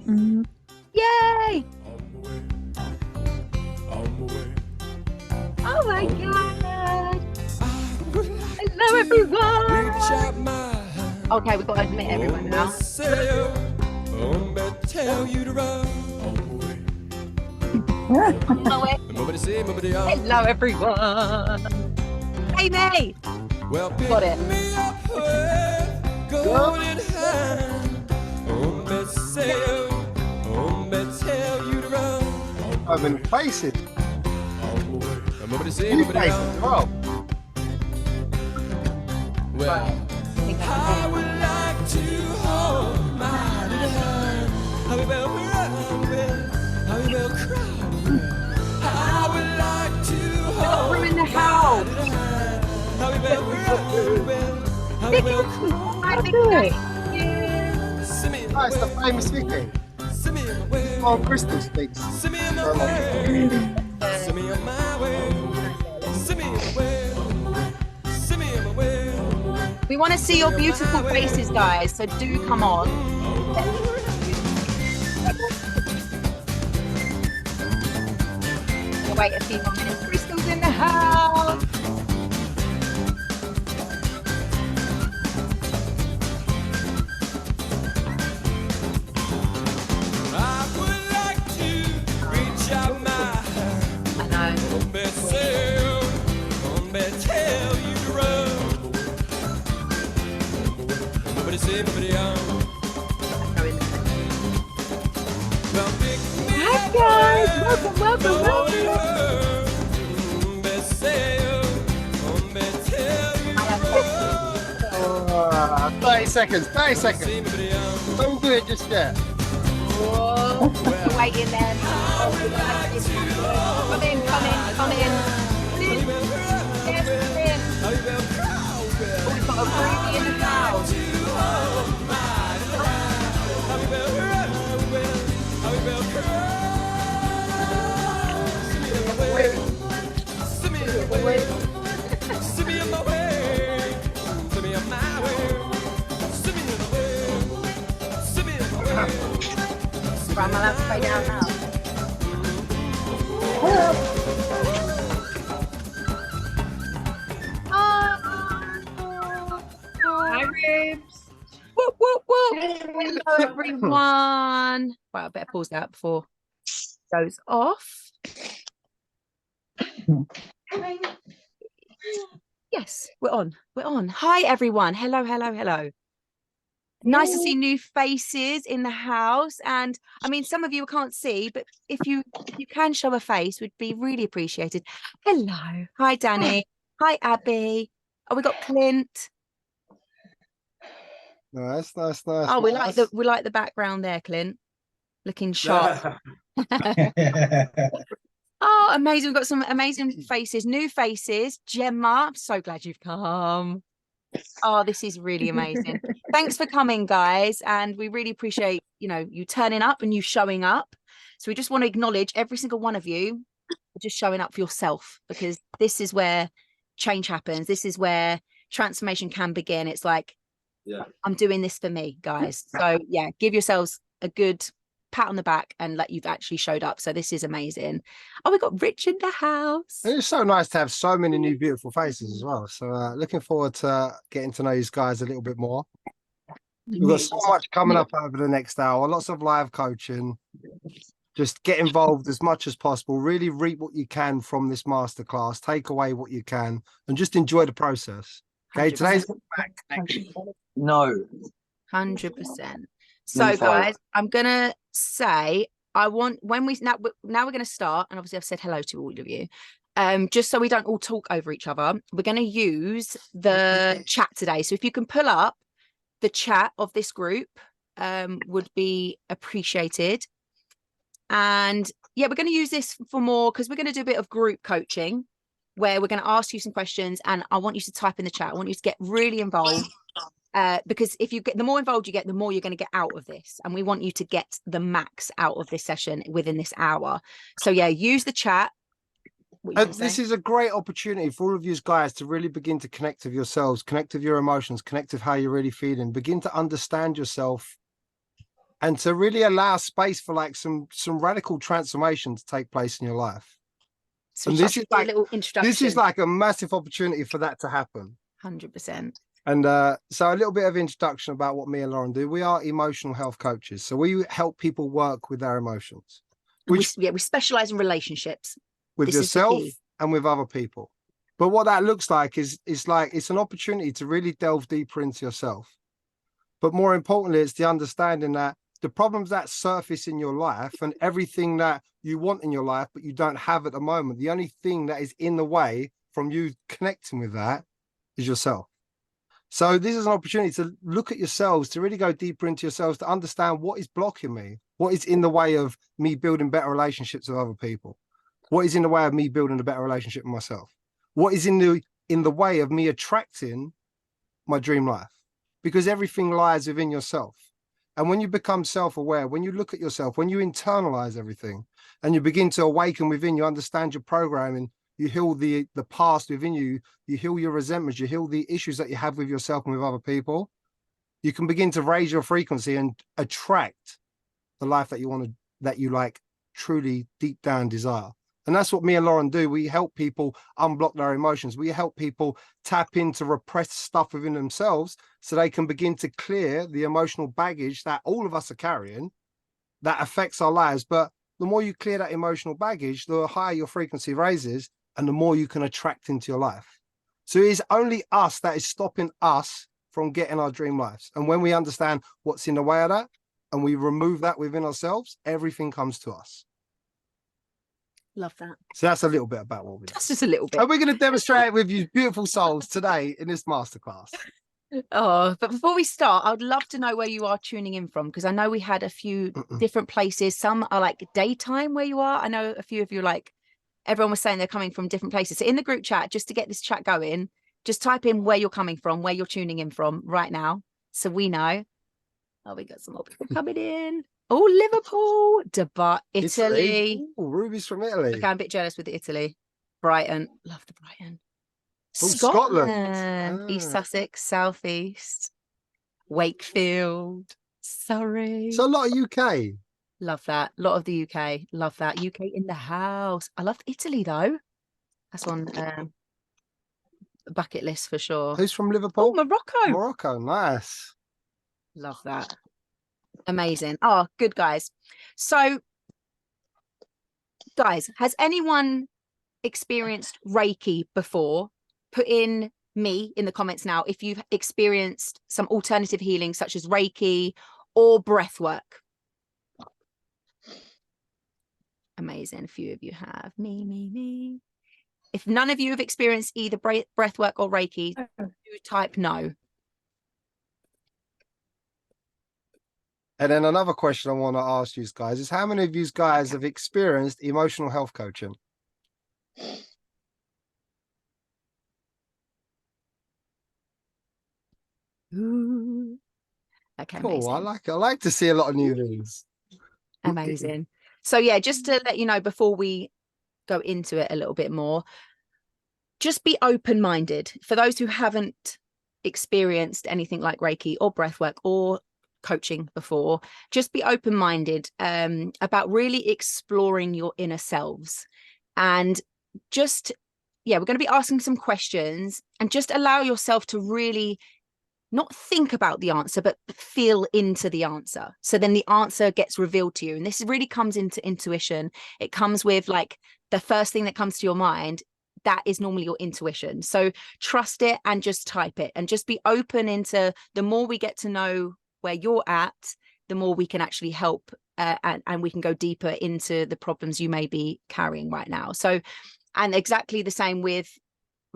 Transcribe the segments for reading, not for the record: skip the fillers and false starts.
Mm. Yay! Oh my God! Hello, everyone! Okay, we've got to admit everyone now. Hello, everyone! Hey, me! Got it. I've been facing. You face as well. Well, I would like to hold my hand. I will cry. I would like to hold we're in the house. Oh, it's the famous Vicky. Oh, Crystal speaks. We want to see your beautiful faces, guys, so do come on. We'll wait a few more minutes. Crystal's in the house. I would like to reach out my hand. I know. Tell you to run. Hi, guys. Welcome, welcome. 30 seconds, 30 seconds. Don't do it just yet. Whoa. We're waiting then. Come in, come in, come in. Yes, come in. We've got a groovy in the house. Right, I'm allowed to play down now. Hi, Rubes. Whoop, whoop, whoop. Hello, everyone. Right, I better pause that before it goes off. Yes, we're on. We're on. Hi, everyone. Hello, hello, hello. Nice to see new faces in the house. And I mean, some of you can't see, but if you can show a face, would be really appreciated. Hello. Hi, Danny. Hi, Abby. Oh, we got Clint. Nice. Oh, we like the background there, Clint. Looking sharp. Oh, amazing. We've got some amazing faces, new faces. Gemma, I'm so glad you've come. Oh, this is really amazing. Thanks for coming, guys. And we really appreciate, you turning up and you showing up. So we just want to acknowledge every single one of you for just showing up for yourself, because this is where change happens. This is where transformation can begin. It's like, I'm doing this for me, guys. So yeah, give yourselves a good pat on the back and you've actually showed up. So this is amazing. Oh, we got Rich in the house. It's so nice to have so many new beautiful faces as well. So looking forward to getting to know you guys a little bit more. We've got so much coming up over the next hour, lots of live coaching. Just get involved as much as possible. Really reap what you can from this masterclass. Take away what you can and just enjoy the process. Okay, 100%. Today's back connection. No. 100%. So guys, I'm gonna say now we're gonna start, and obviously I've said hello to all of you. Just so we don't all talk over each other, we're gonna use the chat today. So if you can pull up the chat of this group, would be appreciated. And yeah, we're going to use this for more, because we're going to do a bit of group coaching where we're going to ask you some questions, and I want you to type in the chat. I want you to get really involved, because if you get, the more involved you get, the more you're going to get out of this. And we want you to get the max out of this session within this hour. So yeah, use the chat. This is a great opportunity for all of you guys to really begin to connect with yourselves, connect with your emotions, connect with how you're really feeling, begin to understand yourself and to really allow space for like some radical transformation to take place in your life. So And this is like a little introduction. This is like a massive opportunity for that to happen. 100%. And so a little bit of introduction about what me and Lauren do. We are emotional health coaches. So we help people work with their emotions. We specialize in relationships. With yourself and with other people. But what that looks like is it's an opportunity to really delve deeper into yourself. But more importantly, it's the understanding that the problems that surface in your life and everything that you want in your life, but you don't have at the moment, the only thing that is in the way from you connecting with that is yourself. So this is an opportunity to look at yourselves, to really go deeper into yourselves, to understand what is blocking me, what is in the way of me building better relationships with other people, what is in the way of me building a better relationship with myself, what is in the way of me attracting my dream life, because everything lies within yourself. And when you become self-aware, when you look at yourself, when you internalize everything and you begin to awaken within, you understand your programming, you heal the past within you, you heal your resentments, you heal the issues that you have with yourself and with other people, you can begin to raise your frequency and attract the life that you want to, that you like truly deep down desire. And that's what me and Lauren do. We help people unblock their emotions. We help people tap into repressed stuff within themselves so they can begin to clear the emotional baggage that all of us are carrying that affects our lives. But the more you clear that emotional baggage, the higher your frequency raises and the more you can attract into your life. So it is only us that is stopping us from getting our dream lives. And when we understand what's in the way of that and we remove that within ourselves, everything comes to us. Love that. So that's a little bit about what we do. That's just a little bit. And we're going to demonstrate it with you beautiful souls today in this masterclass. Oh, but before we start, I would love to know where you are tuning in from, because I know we had a few different places. Some are like daytime where you are. I know a few of you, like everyone was saying, they're coming from different places. So in the group chat, just to get this chat going, just type in where you're coming from, where you're tuning in from right now, so we know. Oh, we got some more people coming in. Oh, Liverpool, Dubai, Italy. Ooh, Ruby's from Italy. Okay, I'm a bit jealous with the Italy. Brighton, love the Brighton. Oh, Scotland. East Sussex, Southeast, Wakefield, Surrey. So a lot of UK. Love that. A lot of the UK. Love that. UK in the house. I love Italy though. That's on bucket list for sure. Who's from Liverpool? Oh, Morocco. Morocco, nice. Love that. Amazing. Oh, good, guys. So, guys, has anyone experienced Reiki before? Put in me in the comments now if you've experienced some alternative healing such as Reiki or breath work. Amazing. A few of you have. Me. If none of you have experienced either breath work or Reiki, do type no. And then another question I want to ask you guys is, how many of you guys have experienced emotional health coaching? Ooh. Okay, Cool. amazing. I like to see a lot of new things. Amazing. So yeah, just to let you know before we go into it a little bit more, just be open-minded. For those who haven't experienced anything like Reiki or breathwork or coaching before, just be open-minded about really exploring your inner selves. And just, yeah, we're going to be asking some questions, and just allow yourself to really not think about the answer, but feel into the answer. So then the answer gets revealed to you. And this really comes into intuition. It comes with like the first thing that comes to your mind. That is normally your intuition. So trust it and just type it, and just be open into, the more we get to know where you're at, the more we can actually help and we can go deeper into the problems you may be carrying right now. So, and exactly the same with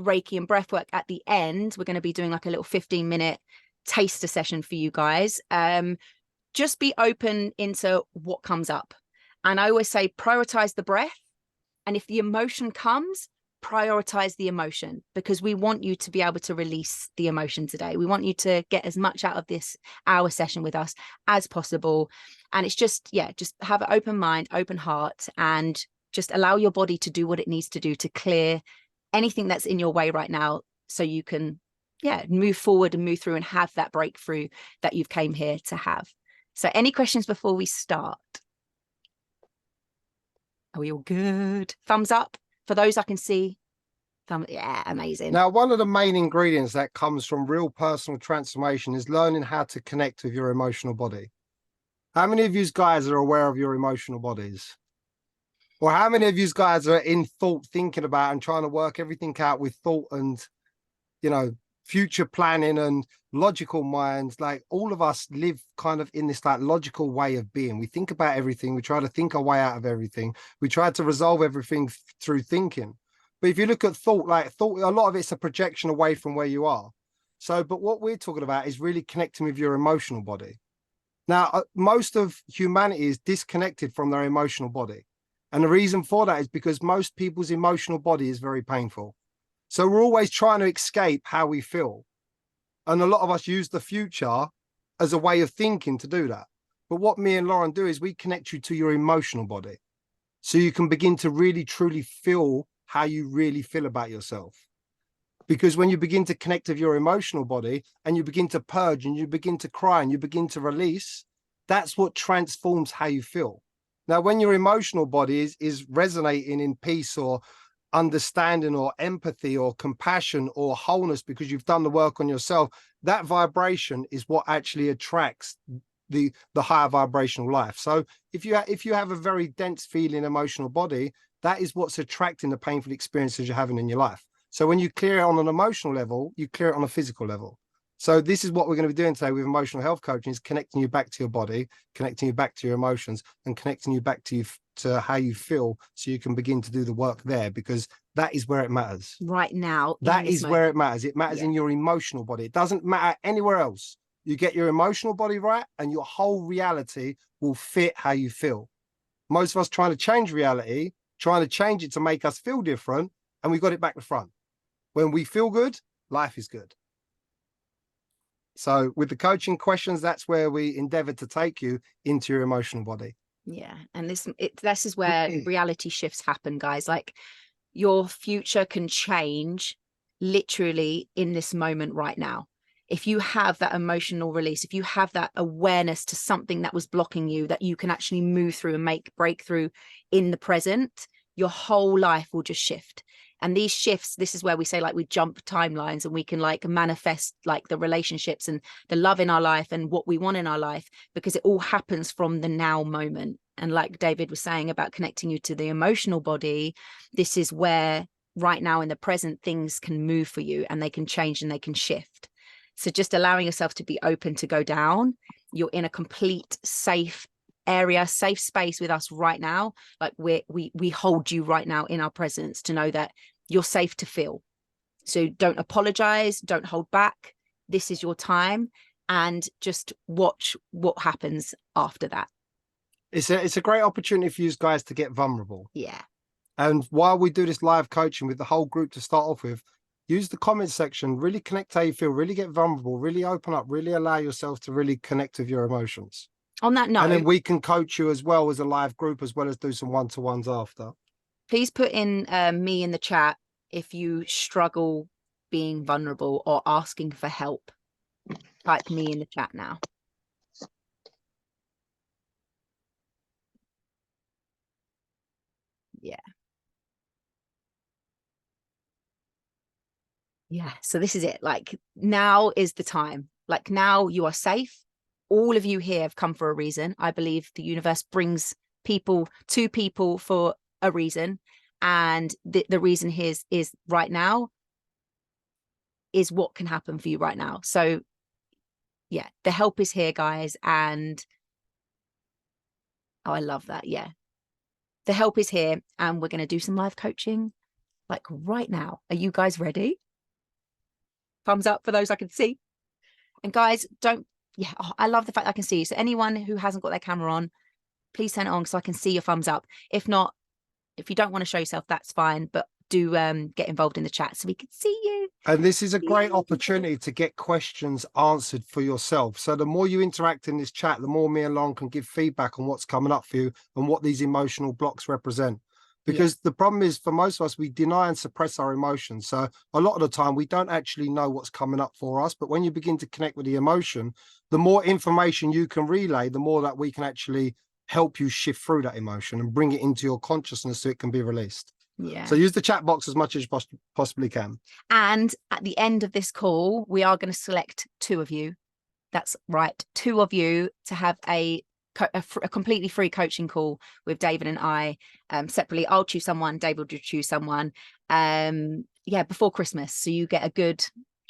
Reiki and breathwork. At the end, we're going to be doing like a little 15-minute taster session for you guys. Just be open into what comes up. And I always say, prioritize the breath. And if the emotion comes, prioritize the emotion, because we want you to be able to release the emotion today. We want you to get as much out of this hour session with us as possible. And it's just, yeah, just have an open mind, open heart, and just allow your body to do what it needs to do to clear anything that's in your way right now, so you can, yeah, move forward and move through and have that breakthrough that you've came here to have. So any questions before we start? Are we all good? Thumbs up for those I can see. Yeah, amazing. Now, one of the main ingredients that comes from real personal transformation is learning how to connect with your emotional body. How many of you guys are aware of your emotional bodies? Or how many of you guys are in thought, thinking about and trying to work everything out with thought and, you know, future planning and logical minds? Like, all of us live kind of in this like logical way of being. We think about everything. We try to think our way out of everything. We try to resolve everything through thinking. But if you look at thought, like thought, a lot of it's a projection away from where you are. So, but what we're talking about is really connecting with your emotional body. Now, most of humanity is disconnected from their emotional body. And the reason for that is because most people's emotional body is very painful. So we're always trying to escape how we feel. And a lot of us use the future as a way of thinking to do that. But what me and Lauren do is we connect you to your emotional body. So you can begin to really, truly feel how you really feel about yourself. Because when you begin to connect with your emotional body and you begin to purge and you begin to cry and you begin to release, that's what transforms how you feel. Now, when your emotional body is resonating in peace or understanding or empathy or compassion or wholeness because you've done the work on yourself, that vibration is what actually attracts the higher vibrational life. So if you have a very dense feeling emotional body, that is what's attracting the painful experiences you're having in your life. So when you clear it on an emotional level, you clear it on a physical level. So this is what we're going to be doing today with emotional health coaching, is connecting you back to your body, connecting you back to your emotions, and connecting you back to how you feel, so you can begin to do the work there, because that is where it matters. Right now. That is where it matters. It matters in your emotional body. It doesn't matter anywhere else. You get your emotional body right and your whole reality will fit how you feel. Most of us trying to change reality, trying to change it to make us feel different, and we got it back to front. When we feel good, life is good. So with the coaching questions, that's where we endeavor to take you into your emotional body. Yeah. And this is where reality shifts happen, guys. Like, your future can change literally in this moment right now. If you have that emotional release, if you have that awareness to something that was blocking you, that you can actually move through and make breakthrough in the present, your whole life will just shift. And these shifts, this is where we say, like, we jump timelines and we can like manifest like the relationships and the love in our life and what we want in our life, because it all happens from the now moment. And like David was saying about connecting you to the emotional body, this is where right now in the present things can move for you and they can change and they can shift. So just allowing yourself to be open to go down. You're in a complete safe area, safe space with us right now. Like, we hold you right now in our presence to know that you're safe to feel. So don't apologize, don't hold back. This is your time, and just watch what happens after that. It's a great opportunity for you guys to get vulnerable. Yeah. And while we do this live coaching with the whole group to start off with, use the comment section, really connect how you feel, really get vulnerable, really open up, really allow yourself to really connect with your emotions. On that note, and then we can coach you as well as a live group, as well as do some one-to-ones after. Please put in me in the chat if you struggle being vulnerable or asking for help. Type me in the chat now. Yeah. Yeah. So this is it. Like, now is the time. Like, now you are safe. All of you here have come for a reason. I believe the universe brings people to people for a reason. And the reason here is right now is what can happen for you right now. So yeah, the help is here, guys. And oh, I love that. Yeah. The help is here, and we're going to do some live coaching like right now. Are you guys ready? Thumbs up for those I can see. And guys, I love the fact I can see you. So anyone who hasn't got their camera on, please turn it on so I can see your thumbs up. If not, if you don't want to show yourself, that's fine. But do get involved in the chat so we can see you. And this is a great opportunity to get questions answered for yourself. So the more you interact in this chat, the more me and Lauren can give feedback on what's coming up for you and what these emotional blocks represent. Because the problem is, for most of us, we deny and suppress our emotions. So a lot of the time we don't actually know what's coming up for us. But when you begin to connect with the emotion, the more information you can relay, the more that we can actually help you shift through that emotion and bring it into your consciousness so it can be released. Yeah. So use the chat box as much as you possibly can. And at the end of this call, we are going to select 2 of you. That's right. 2 of you to have a completely free coaching call with David and I separately. I'll choose someone, David will choose someone before Christmas, so you get a good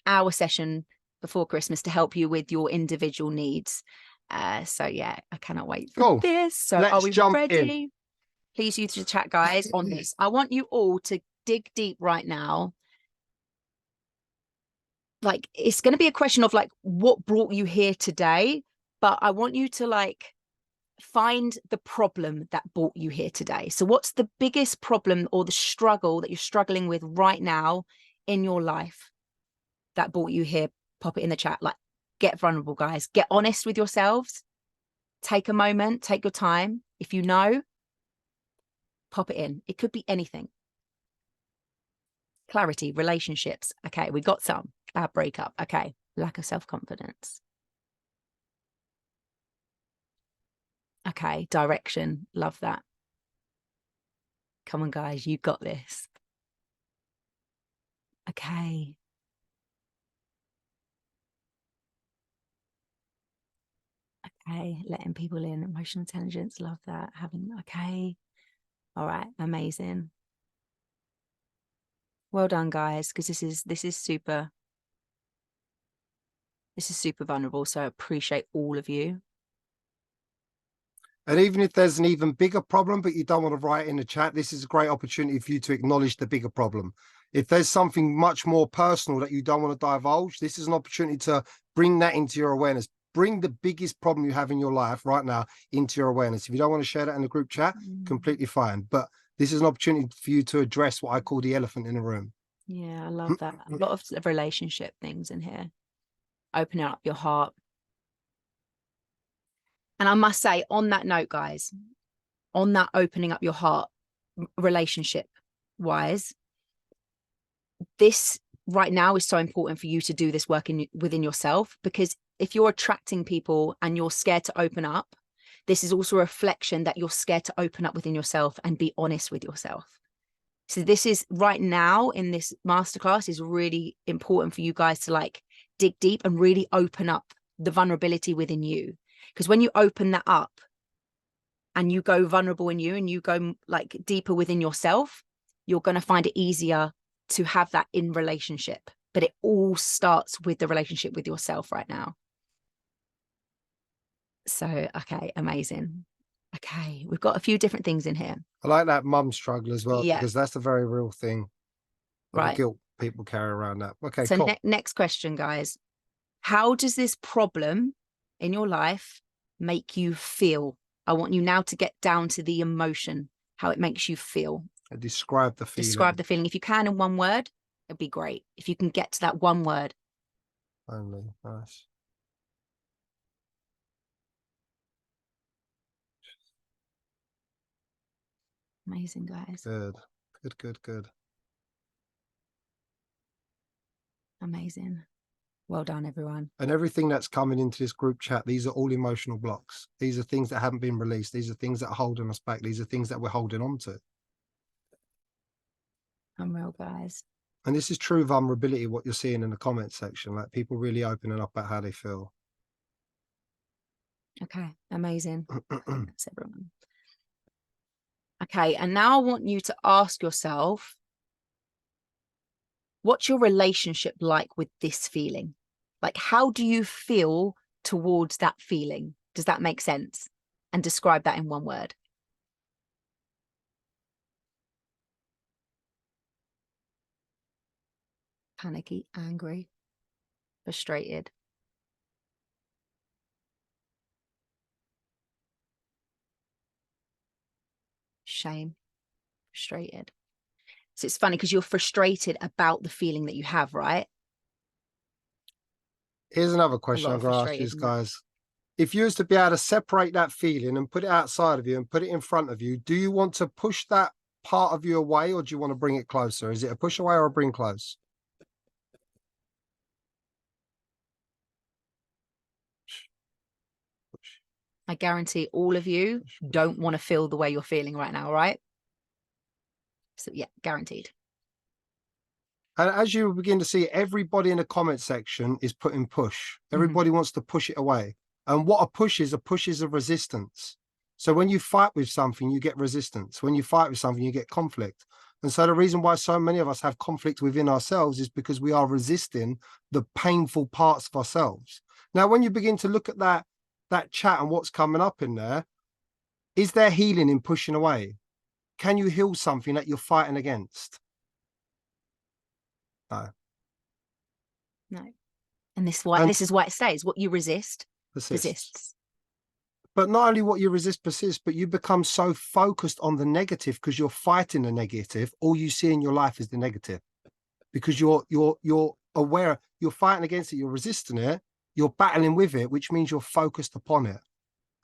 hour session before Christmas to help you with your individual needs. So yeah, I cannot wait for this. So let's are we jump ready? in. Please use the chat, guys, on this. I want you all to dig deep right now. Like, it's going to be a question of like what brought you here today, but I want you to like find the problem that brought you here today. So what's the biggest problem or the struggle that you're struggling with right now in your life that brought you here? Pop it in the chat. Like, get vulnerable, guys. Get honest with yourselves. Take a moment, take your time. If you know, pop it in. It could be anything. Clarity, relationships. Okay, we got some. Bad breakup. Okay, lack of self-confidence. Okay, direction. Love that. Come on, guys, you got this. Okay. Okay, letting people in. Emotional intelligence. Love that. Okay. All right, amazing. Well done, guys, because this is super vulnerable. So I appreciate all of you. And even if there's an even bigger problem, but you don't want to write in the chat, this is a great opportunity for you to acknowledge the bigger problem. If there's something much more personal that you don't want to divulge, this is an opportunity to bring that into your awareness. Bring the biggest problem you have in your life right now into your awareness. If you don't want to share that in the group chat, completely fine. But this is an opportunity for you to address what I call the elephant in the room. Yeah, I love that. A lot of relationship things in here. Opening up your heart. And I must say, on that note, guys, on that opening up your heart, relationship wise, this right now is so important for you to do this work within yourself, because if you're attracting people and you're scared to open up, this is also a reflection that you're scared to open up within yourself and be honest with yourself. So this is right now in this masterclass is really important for you guys to like dig deep and really open up the vulnerability within you. Because when you open that up and you go vulnerable in you and you go like deeper within yourself, you're going to find it easier to have that in relationship. But it all starts with the relationship with yourself right now. So, okay, amazing. Okay, we've got a few different things in here. I like that mum struggle as well, Yeah. because that's a very real thing. Right. The guilt people carry around that. Okay, so cool. Next question, guys. How does this problem in your life make you feel? I want you now to get down to the emotion, how it makes you feel. Describe the feeling. Describe the feeling. If you can in one word, it'd be great. If you can get to that one word. Only. Nice. Amazing, guys. Good. Good, good, good. Amazing. Well done, everyone. And everything that's coming into this group chat, these are all emotional blocks. These are things that haven't been released. These are things that are holding us back. These are things that we're holding on to. Unreal, guys. And this is true vulnerability, what you're seeing in the comment section, like people really opening up about how they feel. Okay, amazing. That's everyone. Okay, and now I want you to ask yourself, what's your relationship like with this feeling? Like, how do you feel towards that feeling? Does that make sense? And describe that in one word. Panicky, angry, frustrated. Shame, frustrated. So it's funny because you're frustrated about the feeling that you have, right? Here's another question I'm going to ask you guys. If you was to be able to separate that feeling and put it outside of you and put it in front of you, do you want to push that part of you away, or do you want to bring it closer? Is it a push away or a bring close? I guarantee all of you don't want to feel the way you're feeling right now, right? So yeah, guaranteed. And as you begin to see, everybody in the comment section is putting push. Everybody wants to push it away. And what a push is a resistance. So when you fight with something, you get resistance. When you fight with something, you get conflict. And so the reason why so many of us have conflict within ourselves is because we are resisting the painful parts of ourselves. Now, when you begin to look at that chat and what's coming up in there, is there healing in pushing away? Can you heal something that you're fighting against? No. No. And this is why it stays. What you resist persists. But not only what you resist persists, but you become so focused on the negative because you're fighting the negative. All you see in your life is the negative because you're aware, you're fighting against it, you're resisting it, you're battling with it, which means you're focused upon it.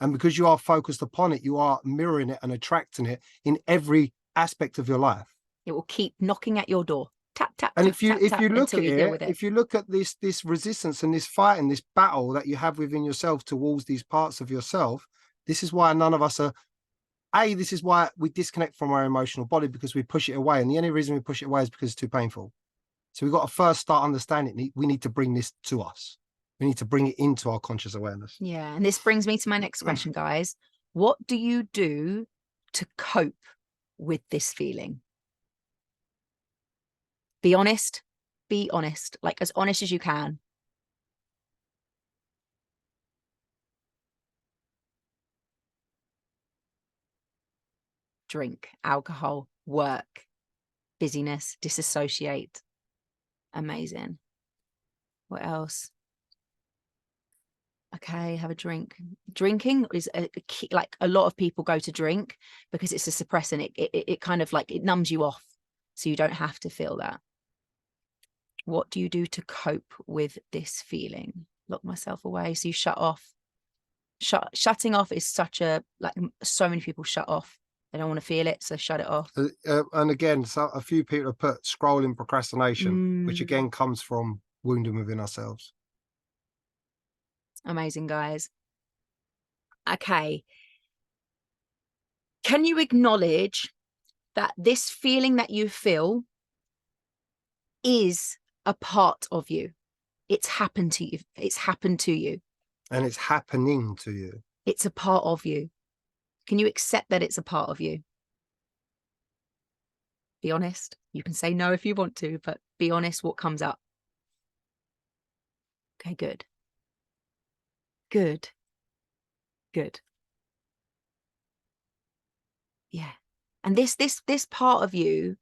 And because you are focused upon it, you are mirroring it and attracting it in every aspect of your life. It will keep knocking at your door. Tap, tap, And tap, if you look at it, if you look at this resistance and this fight and this battle that you have within yourself towards these parts of yourself, this is why none of us are. This is why we disconnect from our emotional body, because we push it away, and the only reason we push it away is because it's too painful. So we've got to first start understanding we need to bring this to us. We need to bring it into our conscious awareness. Yeah, and this brings me to my next question, guys. What do you do to cope with this feeling? Be honest, like as honest as you can. Drink, alcohol, work, busyness, disassociate. Amazing. What else? Okay, have a drink. Drinking is a key, like a lot of people go to drink because it's a suppressant. It kind of like, it numbs you off so you don't have to feel that. What do you do to cope with this feeling? Lock myself away. So you shut off. Shutting off is such a, like, so many people shut off. They don't want to feel it, so shut it off. And again, so a few people have put scrolling procrastination, which again comes from wounding within ourselves. Amazing, guys. Okay. Can you acknowledge that this feeling that you feel is a part of you? It's happened to you. It's happened to you. And it's happening to you. It's a part of you. Can you accept that it's a part of you? Be honest. You can say no if you want to, but be honest what comes up. Okay, good. Good. Good. Yeah. And this part of you,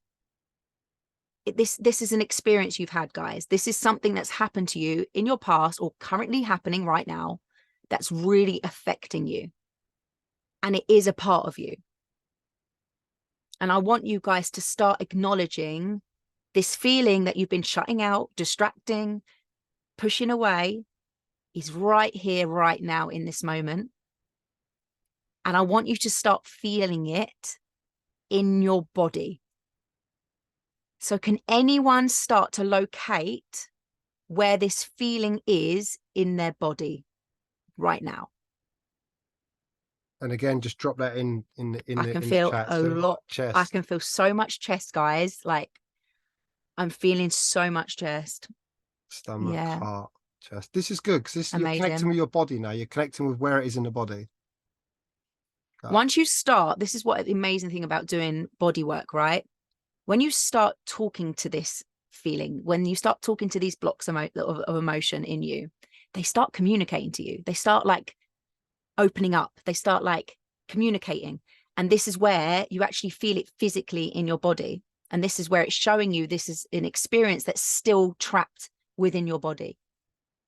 this is an experience you've had, guys. This is something that's happened to you in your past or currently happening right now that's really affecting you. And it is a part of you. And I want you guys to start acknowledging this feeling that you've been shutting out, distracting, pushing away is right here, right now in this moment. And I want you to start feeling it in your body. So can anyone start to locate where this feeling is in their body right now? And again, just drop that in the chat. A lot. Chest. I can feel so much chest, guys. Like I'm feeling so much chest. Stomach, heart, chest. This is good because you're connecting with your body now. You're connecting with where it is in the body. Once you start, this is what the amazing thing about doing body work, right? When you start talking to this feeling, when you start talking to these blocks of emotion in you, they start communicating to you. They start like opening up. They start like communicating. And this is where you actually feel it physically in your body. And this is where it's showing you this is an experience that's still trapped within your body.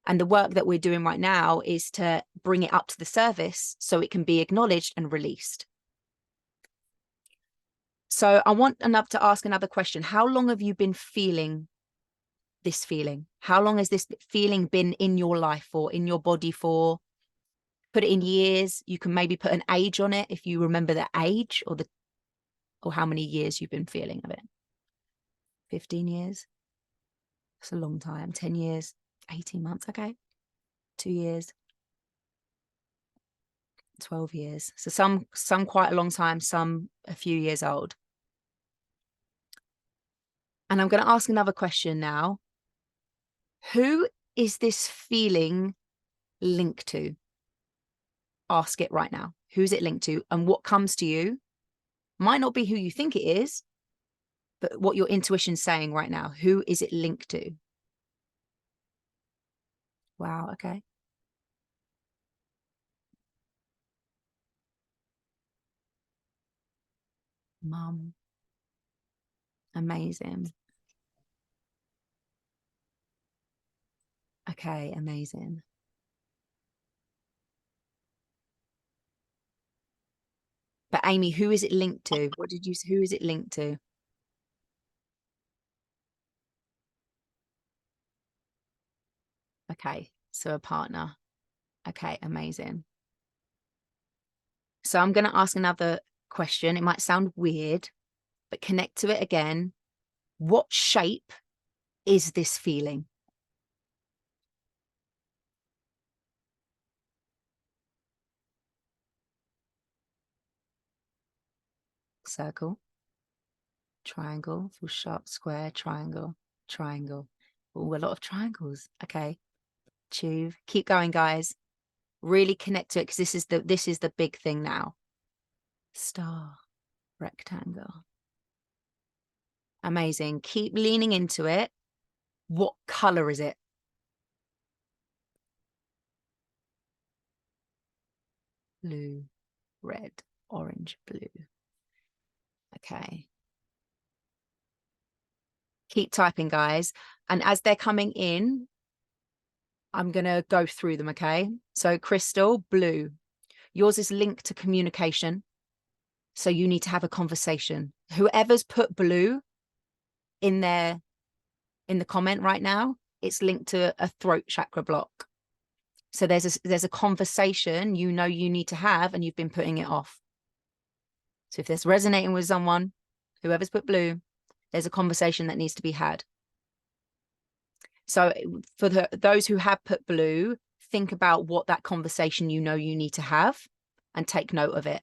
And the work that we're doing right now is to bring it up to the surface so it can be acknowledged and released. So I want to ask another question. How long have you been feeling this feeling? How long has this feeling been in your life or in your body for? Put it in years. You can maybe put an age on it if you remember the age or the or how many years you've been feeling of it. 15 years. That's a long time. 10 years, 18 months. Okay. 2 years, 12 years. So some quite a long time, some a few years old. And I'm going to ask another question now. Who is this feeling linked to? Ask it right now. Who's it linked to? And what comes to you might not be who you think it is, but what your intuition's saying right now. Who is it linked to? Wow. Okay. Mum. Amazing. Okay, amazing. But Amy, who is it linked to? What did you say? Who is it linked to? Okay, so a partner. Okay, amazing. So I'm going to ask another question. It might sound weird, but connect to it again. What shape is this feeling? Circle, triangle, full sharp, square, triangle, triangle. Oh, a lot of triangles. Okay. Tube. Keep going, guys. Really connect to it, because this is the big thing now. Star, rectangle. Amazing. Keep leaning into it. What color is it? Blue, red, orange, blue. Okay. Keep typing, guys. And as they're coming in, I'm going to go through them, okay? So Crystal, blue. Yours is linked to communication. So you need to have a conversation. Whoever's put blue in the comment right now, it's linked to a throat chakra block. So there's a conversation you know you need to have, and you've been putting it off. So if there's resonating with someone, whoever's put blue, there's a conversation that needs to be had. So for those who have put blue, think about what that conversation you know you need to have, and take note of it.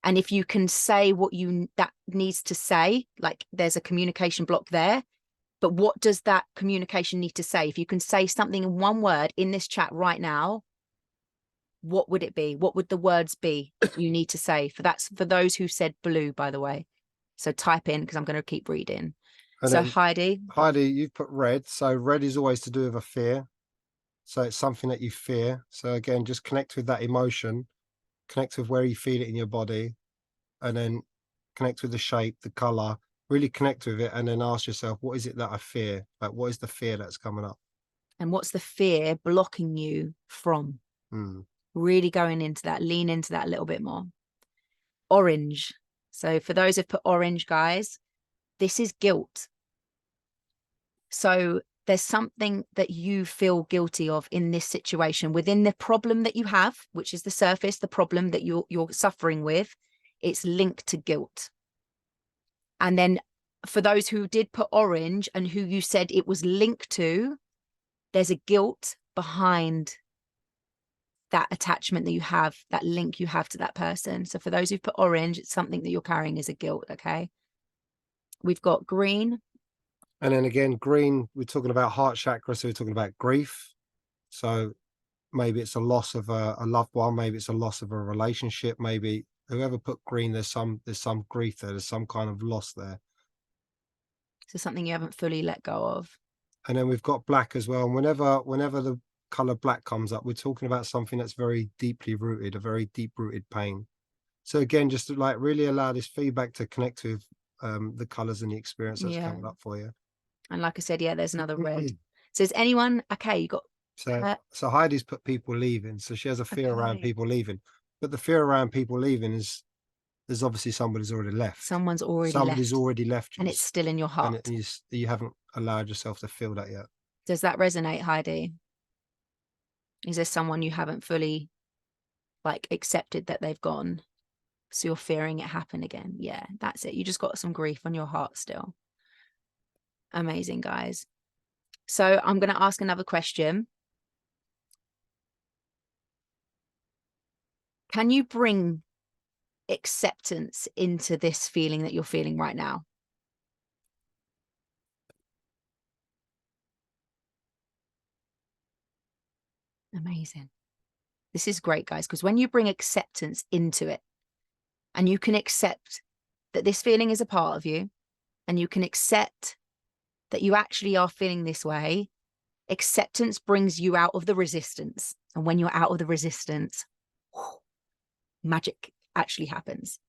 And if you can say what that needs to say, like there's a communication block there, but what does that communication need to say? If you can say something in one word in this chat right now, what would it be? What would the words be you need to say? For those who said blue, by the way. So type in, because I'm going to keep reading. And so Heidi, you've put red. So red is always to do with a fear. So it's something that you fear. So again, just connect with that emotion, connect with where you feel it in your body, and then connect with the shape, the color, really connect with it, and then ask yourself, what is it that I fear? Like, what is the fear that's coming up? And what's the fear blocking you from? Really going into that, lean into that a little bit more. Orange. So for those who've put orange, guys, this is guilt. So there's something that you feel guilty of in this situation within the problem that you have, which is the surface, the problem that you're suffering with. It's linked to guilt. And then for those who did put orange and who you said it was linked to, there's a guilt behind that attachment that you have, that link you have to that person. So for those who've put orange, it's something that you're carrying as a guilt, okay? We've got green. And then again, green, we're talking about heart chakra, so we're talking about grief. So maybe it's a loss of a loved one, maybe it's a loss of a relationship, maybe whoever put green, there's some grief there, there's some kind of loss there. So something you haven't fully let go of. And then we've got black as well. And whenever the color black comes up, we're talking about something that's very deeply rooted, a very deep rooted pain. So again, just to like really allow this feedback to connect with the colors and the experience that's coming up for you. And like I said, yeah, there's another red. So is anyone okay? You got so Heidi's put people leaving, so she has a fear around people leaving. But the fear around people leaving is there's obviously somebody's already left. Somebody's already left you, and it's still in your heart. And you haven't allowed yourself to feel that yet. Does that resonate, Heidi? Is there someone you haven't fully like accepted that they've gone? So you're fearing it happen again. Yeah, that's it. You just got some grief on your heart still. Amazing, guys. So I'm going to ask another question. Can you bring acceptance into this feeling that you're feeling right now? Amazing. This is great, guys, because when you bring acceptance into it, and you can accept that this feeling is a part of you, and you can accept that you actually are feeling this way, acceptance brings you out of the resistance. And when you're out of the resistance, magic actually happens.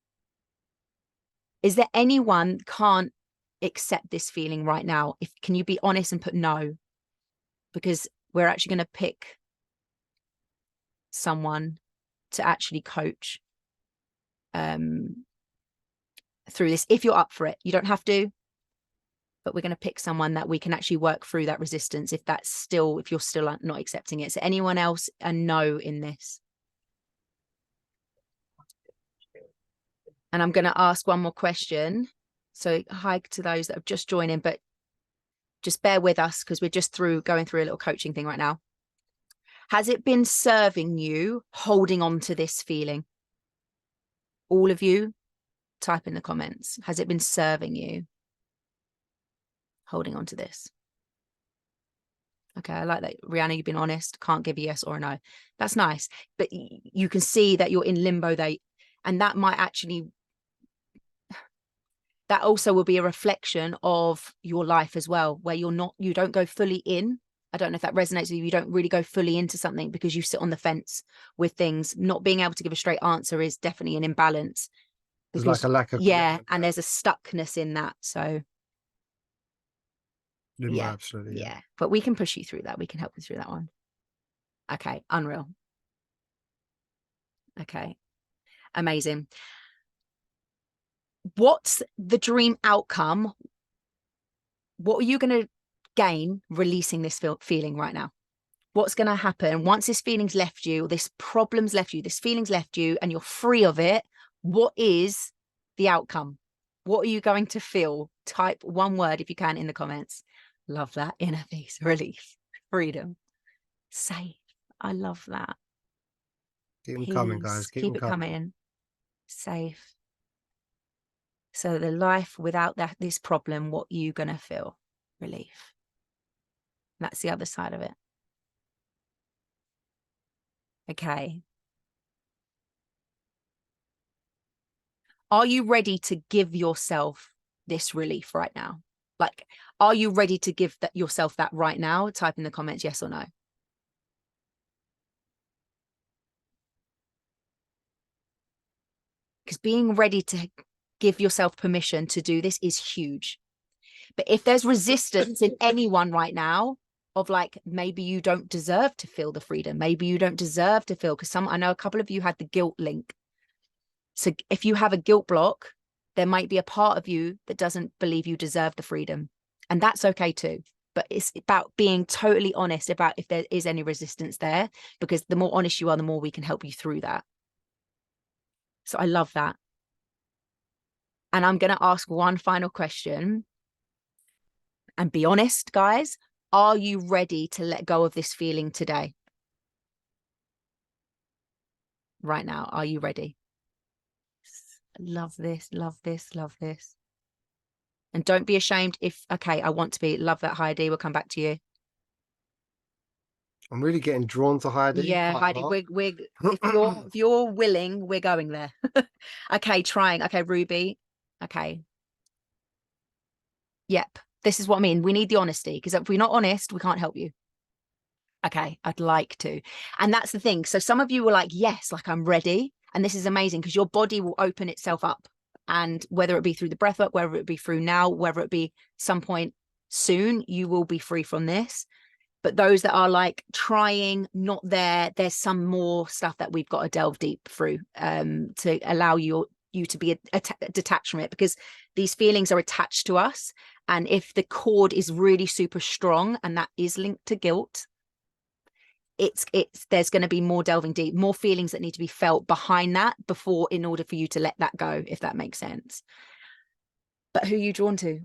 Is there anyone can't accept this feeling right now? Can you be honest and put no? Because we're actually going to pick someone to actually coach through this. If you're up for it, you don't have to, but we're going to pick someone that we can actually work through that resistance if you're still not accepting it. So anyone else a no in this? And I'm going to ask one more question. So hi to those that have just joined in, but just bear with us because we're just going through a little coaching thing right now. Has it been serving you holding on to this feeling? All of you, type in the comments. Has it been serving you holding on to this? Okay, I like that. Rihanna, you've been honest. Can't give a yes or a no. That's nice. But you can see that you're in limbo. And that might actually, that also will be a reflection of your life as well, where you don't go fully in. I don't know if that resonates with you. You don't really go fully into something because you sit on the fence with things. Not being able to give a straight answer is definitely an imbalance. There's like a lack of and there's a stuckness in that. So yeah, absolutely. Yeah. But we can push you through that. We can help you through that one. Okay, unreal. Okay, amazing. What's the dream outcome? What are you going to gain releasing this feeling right now? What's going to happen once this feeling's left you, this problem's left you, this feeling's left you, and you're free of it? What is the outcome? What are you going to feel? Type one word if you can in the comments. Love that. Inner peace, relief, freedom, safe. I love that. Keep them coming, guys. Keep it coming. Safe. So the life without this problem, what you gonna feel? Relief. That's the other side of it. Okay. Are you ready to give yourself this relief right now? Like, are you ready to give yourself that right now? Type in the comments, yes or no. Because being ready to give yourself permission to do this is huge. But if there's resistance in anyone right now of like, maybe you don't deserve to feel the freedom, maybe you don't deserve to feel, because I know a couple of you had the guilt link. So if you have a guilt block, there might be a part of you that doesn't believe you deserve the freedom. And that's okay too. But it's about being totally honest about if there is any resistance there, because the more honest you are, the more we can help you through that. So I love that. And I'm going to ask one final question. And be honest, guys, are you ready to let go of this feeling today? Right now, are you ready? Love this, love this, love this. And don't be ashamed if, okay, I want to be, love that, Heidi. We'll come back to you. I'm really getting drawn to Heidi. Yeah, Heidi, if you're willing, we're going there. Okay, trying. Okay, Ruby. Okay. Yep. This is what I mean. We need the honesty, because if we're not honest, we can't help you. Okay, I'd like to. And that's the thing. So some of you were like, yes, like I'm ready. And this is amazing because your body will open itself up. And whether it be through the breath work, whether it be through now, whether it be some point soon, you will be free from this. But those that are like trying, not there, there's some more stuff that we've got to delve deep through to allow you to be detached from it, because these feelings are attached to us. And if the cord is really super strong and that is linked to guilt, there's going to be more delving deep, more feelings that need to be felt behind that before, in order for you to let that go, if that makes sense. But who are you drawn to?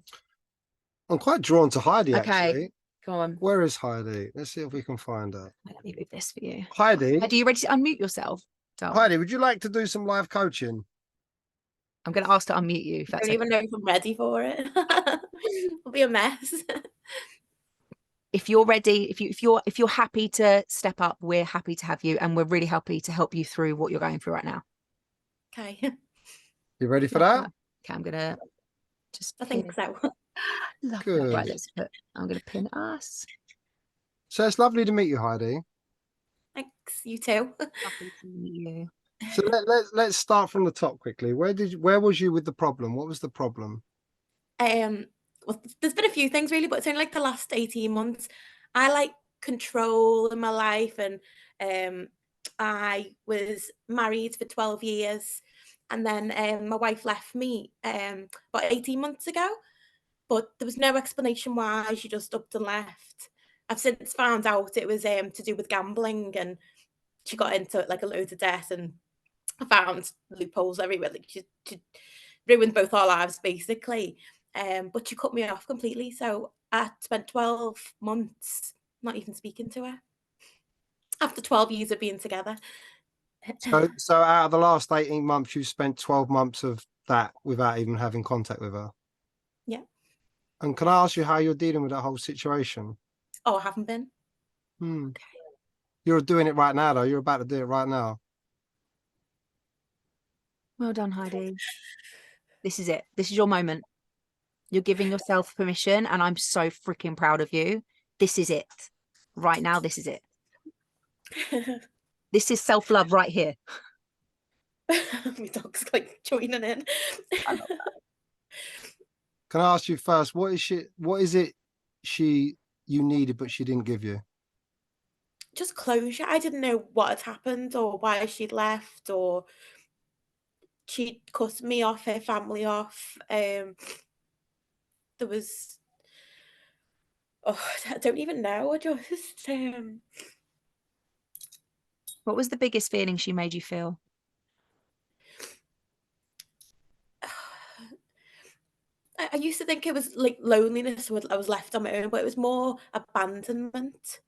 I'm quite drawn to Heidi, Okay, actually. go on. Where is Heidi? Let's see if we can find her. Let me move this for you. Heidi. Are you ready to unmute yourself? Heidi, would you like to do some live coaching? I'm going to ask to unmute you. If I that's don't even know if I'm ready for it. It'll be a mess. If you're ready, if you're happy to step up, we're happy to have you, and we're really happy to help you through what you're going through right now. Okay. You ready for that? Okay, I'm gonna just. I think so. Love Good. that. Right, I'm gonna pin us. So it's lovely to meet you, Heidi. Thanks. You too. Lovely to meet you. So let's start from the top quickly. Where was you with the problem? What was the problem? Well, there's been a few things really, but it's only like the last 18 months. I like control in my life, and I was married for 12 years, and then my wife left me about 18 months ago, but there was no explanation why. She just upped and left. I've since found out it was to do with gambling, and she got into it like a load of debt, and I found loopholes everywhere. Like she ruined both our lives basically. But she cut me off completely. So I spent 12 months not even speaking to her after 12 years of being together. So out of the last 18 months, you spent 12 months of that without even having contact with her. Yeah. And can I ask you how you're dealing with that whole situation? Oh, I haven't been. Okay. You're doing it right now, though. You're about to do it right now. Well done, Heidi. This is it. This is your moment. You're giving yourself permission, and I'm so freaking proud of you. This is it. Right now, this is it. This is self-love right here. My dog's like joining in. I love that. Can I ask you first, what is it you needed but she didn't give you? Just closure. I didn't know what had happened or why she'd left, or she'd cut me off, her family off. There was, I don't even know. I just What was the biggest feeling she made you feel? I used to think it was like loneliness when I was left on my own, but it was more abandonment.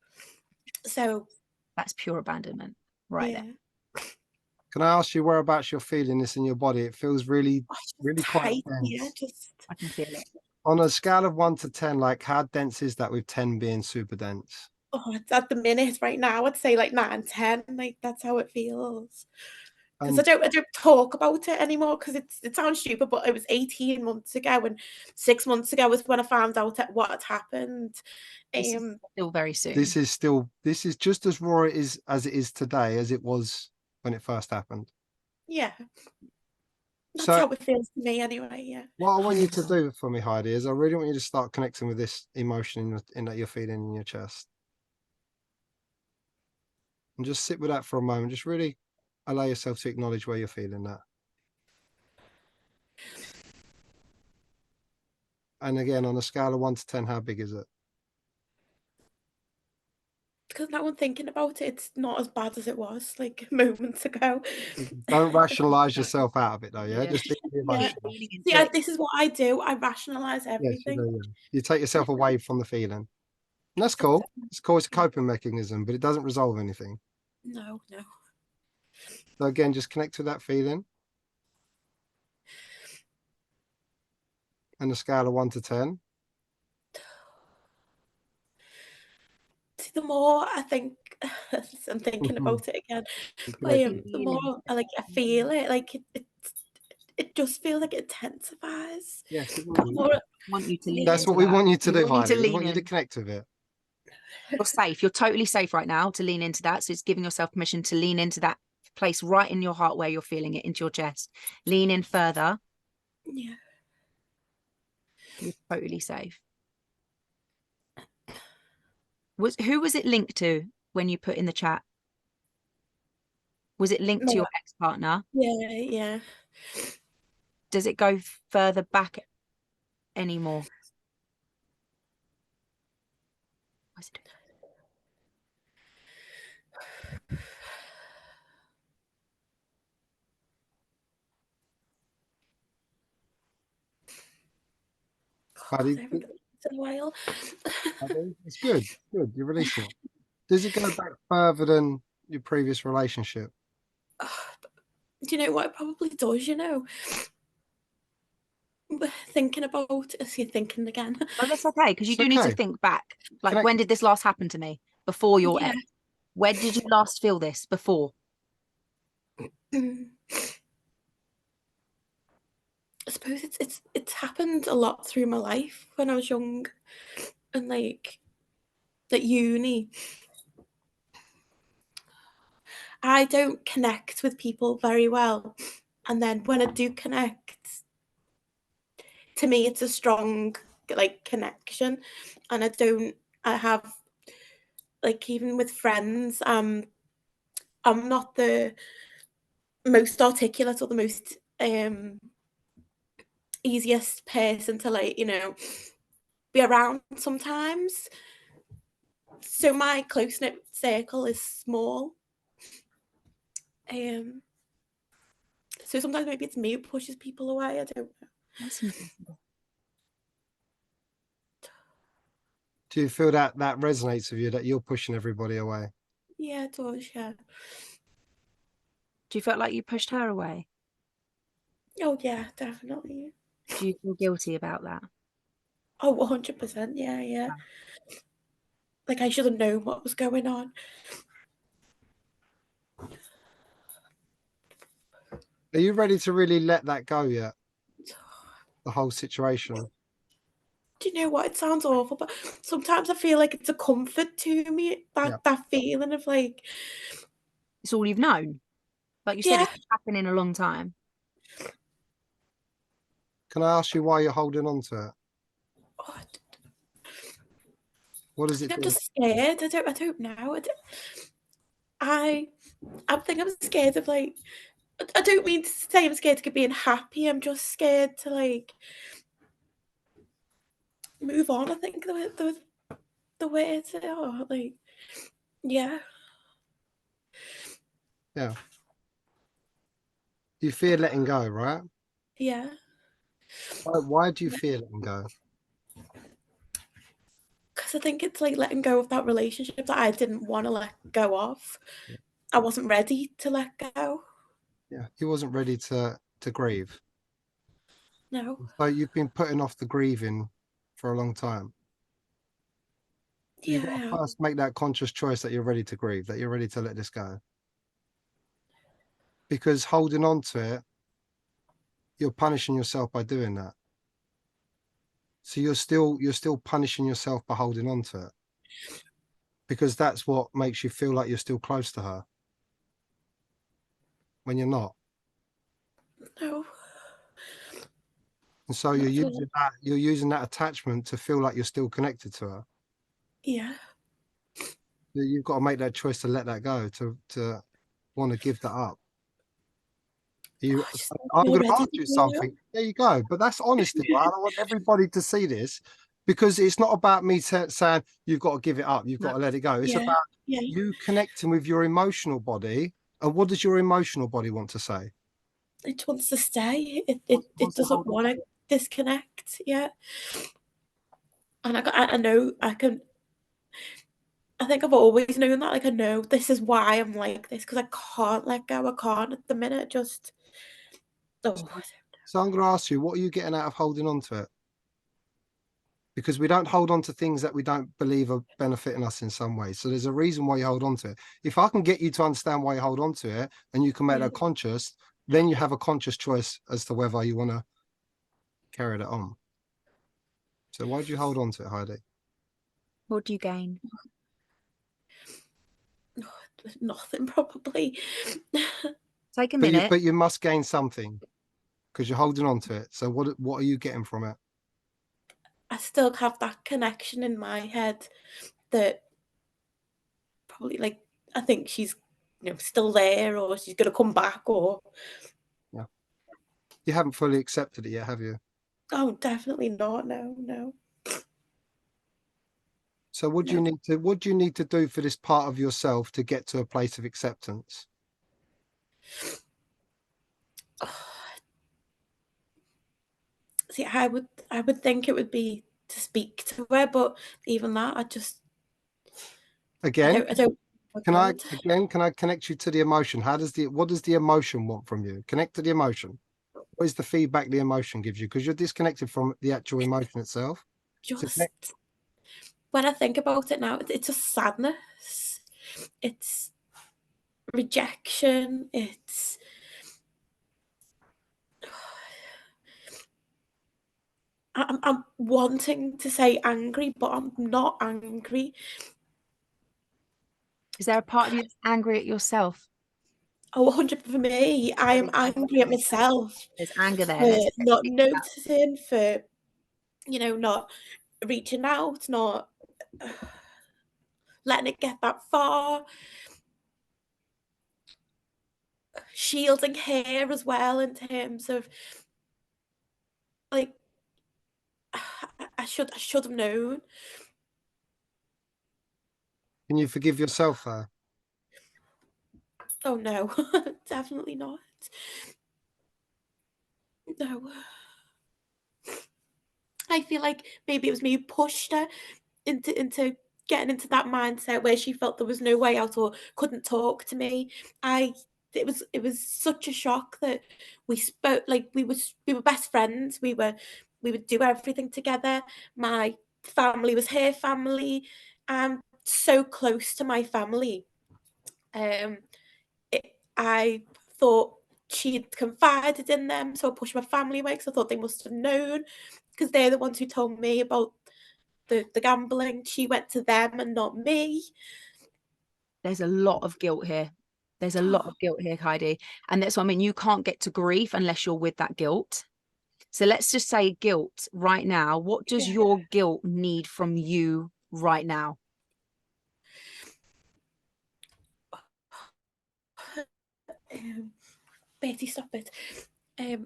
So That's pure abandonment right yeah. there. Can I ask you whereabouts you're feeling this in your body? It feels really quite Tight, dense. yeah, just I can feel it. On a scale of 1 to 10, like how dense is that, with 10 being super dense? it's at the minute right now, I'd say like 9, 10. Like that's how it feels. Because And I don't talk about it anymore because it sounds stupid, but it was 18 months ago, and 6 months ago was when I found out what had happened. This is still very soon. this is just as raw as it is today as it was when it first happened. Yeah. That's So how it feels to me anyway, yeah. what I want you to do for me, Heidi, is I really want you to start connecting with this emotion in that you're feeling in your chest. And just sit with that for a moment. Just really allow yourself to acknowledge where you're feeling that. And again, on a scale of 1 to 10, how big is it? Because now I'm thinking about it, it's not as bad as it was like moments ago. Don't rationalize yourself out of it, though. Yeah, just be Yeah. emotional. See, this is what I do. I rationalize Yes, everything. you do, yeah. You take yourself away from the feeling. And that's cool. It's cool. It's a coping mechanism, but it doesn't resolve anything. No. So again, just connect to that feeling. And a scale of 1 to 10. See, the more I think, I'm thinking about it again. The more I feel it, like it just feels like it intensifies. Yes, it The will. more Want you to lean That's into what we that. want you to do, We want you to Heidi. We lean want you to in. connect with it. You're safe. You're totally safe right now to lean into that. So it's giving yourself permission to lean into that place right in your heart where you're feeling it, into your chest. Lean in further. Yeah. You're totally safe. Who was it linked to when you put in the chat? Was it linked to your ex-partner? Yeah. Does it go further back anymore? I Paddy, haven't done this in a while. it's good. Good. You're releasing it. Does it go back further than your previous relationship? Do you know what? It probably does, you know. Thinking about it, you're thinking again. Oh, that's okay, because you It's do need to okay. think back. Like, Can I- when did this last happen to me? Before your Yeah. ex? When did you last feel this? Before? I suppose it's happened a lot through my life when I was young, and like at uni. I don't connect with people very well, and then when I do connect, to me it's a strong like connection, and I have like, even with friends, I'm not the most articulate or the most easiest person to, like, you know, be around sometimes. So my close knit circle is small. Um, so sometimes maybe it's me who pushes people away. I don't know. That's interesting. Do you feel that resonates with you, that you're pushing everybody away? Yeah, it does. Yeah. Do you feel like you pushed her away? Oh yeah, definitely. Do you feel guilty about that? Oh, 100%. Yeah, yeah. Like, I should have known what was going on. Are you ready to really let that go yet? The whole situation. Do you know what? It sounds awful, but sometimes I feel like it's a comfort to me, Yeah. that feeling of like, It's all you've known. Like you said, yeah, it's happened in a long time. Can I ask you why you're holding on to it? oh, What I does it think I'm do? just scared. I don't know. I think I'm scared of, like, I don't mean to say I'm scared of being happy. I'm just scared to, like, move on. I think the way it's, oh, like, yeah, Yeah. You fear letting go, right? yeah. Why do you fear letting go? Because I think it's like letting go of that relationship that I didn't want to let go of. I wasn't ready to let go. Yeah. You wasn't ready to grieve. No. So you've been putting off the grieving for a long time. You've Yeah, got I to am. first make that conscious choice that you're ready to grieve, that you're ready to let this go. Because holding on to it, you're punishing yourself by doing that. So you're still punishing yourself by holding on to it. Because that's what makes you feel like you're still close to her when you're not. No. And so Not at all. you're using that attachment to feel like you're still connected to her. Yeah. You've got to make that choice to let that go, to want to give that up. I just don't I'm feel going to ready ask to you do that. something. There you go. But that's honesty, right? I want everybody to see this, because it's not about me saying you've got to give it up, you've got to let it go. It's Yeah. about Yeah. you connecting with your emotional body. And what does your emotional body want to say? It wants to stay. Wants It to doesn't hold on. want to disconnect. Yeah. And I know I can. I think I've always known that. Like, I know this is why I'm like this, because I can't let go. I can't at the minute. Just, oh, So I'm going to ask you, what are you getting out of holding on to it? Because we don't hold on to things that we don't believe are benefiting us in some way. So there's a reason why you hold on to it. If I can get you to understand why you hold on to it, and you can make yeah. that conscious, then you have a conscious choice as to whether you want to carry that on. So why do you hold on to it, Heidi? What do you gain? Nothing probably. Take a But minute. you must gain something, because you're holding on to it. So what are you getting from it? I still have that connection in my head that probably, like, I think she's, you know, still there, or she's gonna come back, or Yeah. You haven't fully accepted it yet, have you? oh, definitely not. No, no, So what do no. you need to do for this part of yourself to get to a place of acceptance? See, I would think it would be to speak to her, but even that, Again, I don't. can I connect you to the emotion? What does the emotion want from you? Connect to the emotion. What is the feedback the emotion gives you? Because you're disconnected from the actual emotion itself. Just when I think about it now, it's just sadness. It's rejection. I'm wanting to say angry, but I'm not angry. Is there a part of you that's angry at yourself? Oh, 100 for me. I am angry at myself There's anger there. for not noticing, for not reaching out, not letting it get that far, shielding her as well in terms of like I should have known. Can you forgive yourself there? Oh no, definitely not. No. I feel like maybe it was me who pushed her into getting into that mindset where she felt there was no way out or couldn't talk to me. It was such a shock that we spoke, like we were best friends. We would do everything together. My family was her family. I'm so close to my family. I thought she'd confided in them, so I pushed my family away because I thought they must have known, because they're the ones who told me about the gambling. She went to them and not me. There's a lot of guilt here. There's a lot of guilt here, Heidi. And that's what I mean. You can't get to grief unless you're with that guilt. So let's just say guilt right now. What does your guilt need from you right now? Betty, stop it. I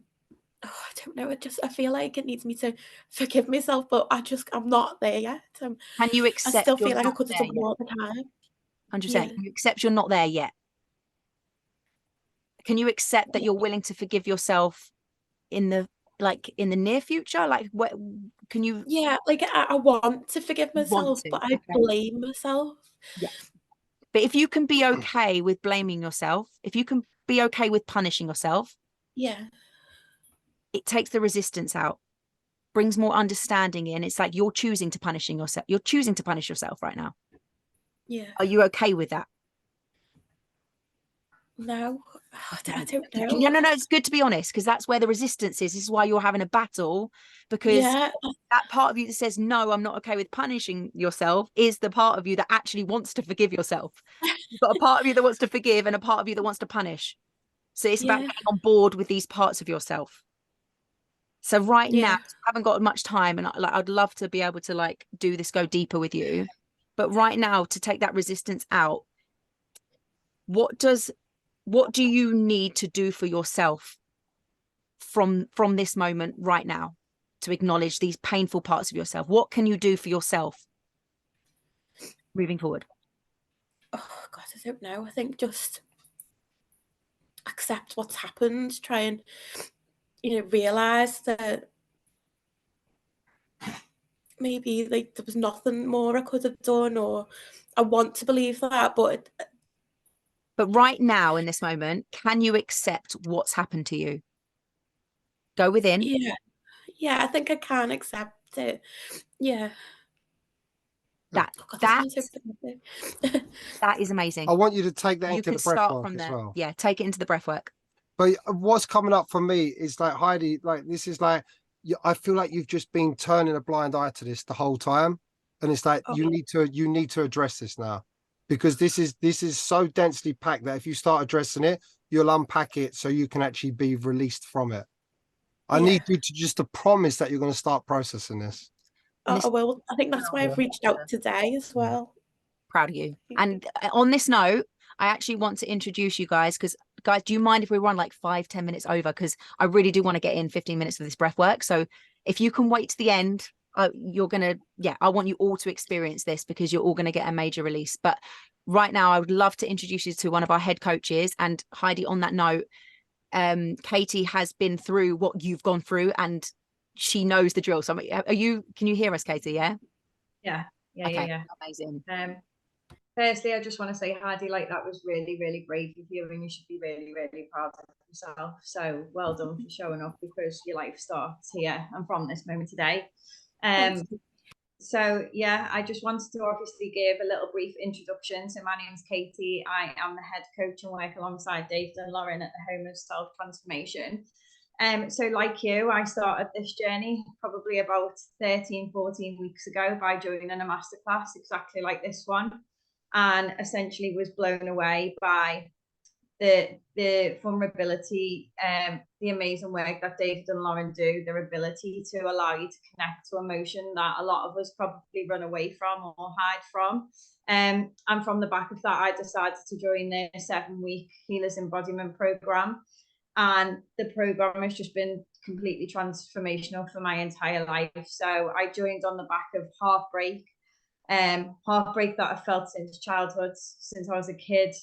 don't know. I feel like it needs me to forgive myself, but I'm not there yet. Can you accept? I still feel like I could have done more at the time. 100%. Yeah. Can you accept you're not there yet? Can you accept that you're willing to forgive yourself in the near future? Like, what can you? Yeah, like I want to forgive myself, but I blame myself. Yeah. But if you can be okay with blaming yourself, if you can be okay with punishing yourself, yeah, it takes the resistance out, brings more understanding in. It's like you're choosing to punishing yourself. You're choosing to punish yourself right now. Yeah. Are you okay with that? No, I don't know. No. It's good to be honest, because that's where the resistance is. This is why you're having a battle, because that part of you that says, no, I'm not okay with punishing yourself is the part of you that actually wants to forgive yourself. You've got a part of you that wants to forgive and a part of you that wants to punish. So it's about getting on board with these parts of yourself. So right now, I haven't got much time, and I'd love to be able to do this, go deeper with you. But right now, to take that resistance out, what do you need to do for yourself from this moment right now to acknowledge these painful parts of yourself? What can you do for yourself moving forward? Oh God, I don't know. I think just accept what's happened. Try and realize that maybe there was nothing more I could have done, or I want to believe that, but right now in this moment, can you accept what's happened to you? Go within. Yeah, I think I can accept it. Yeah. That is amazing. I want you to take that You into can the breath start work from as there. well. Yeah, take it into the breath work. But what's coming up for me is like, Heidi, like this is like, I feel like you've just been turning a blind eye to this the whole time, and it's like you need to address this now, because this is so densely packed that if you start addressing it, you'll unpack it so you can actually be released from it. I need you to just to promise that you're going to start processing this. I will. I think that's why I've reached out today as well. Proud of you. And on this note, I actually want to introduce you guys, because guys, do you mind if we run like 5-10 minutes over? Because I really do want to get in 15 minutes of this breath work. So if you can wait to the end, you're gonna, I want you all to experience this, because you're all going to get a major release. But right now, I would love to introduce you to one of our head coaches. And Heidi, on that note, Katie has been through what you've gone through, and she knows the drill. So can you hear us, Katie? Yeah. Yeah. Okay. Amazing. Firstly, I just want to say, Heidi, like that was really, really brave of you, and you should be really, really proud of yourself. So well done for showing up, because your life starts here and from this moment today. So yeah, I just wanted to obviously give a little brief introduction. So my name's Katie. I am the head coach and work alongside David and Lauren at the Home of Self Transformation. So like you, I started this journey probably about 13, 14 weeks ago by joining a masterclass exactly like this one, and essentially was blown away by the vulnerability, the amazing work that David and Lauren do, their ability to allow you to connect to emotion that a lot of us probably run away from or hide from. And from the back of that, I decided to join their 7-week Healers Embodiment program. And the program has just been completely transformational for my entire life. So I joined on the back of heartbreak that I felt since childhood, since I was a kid,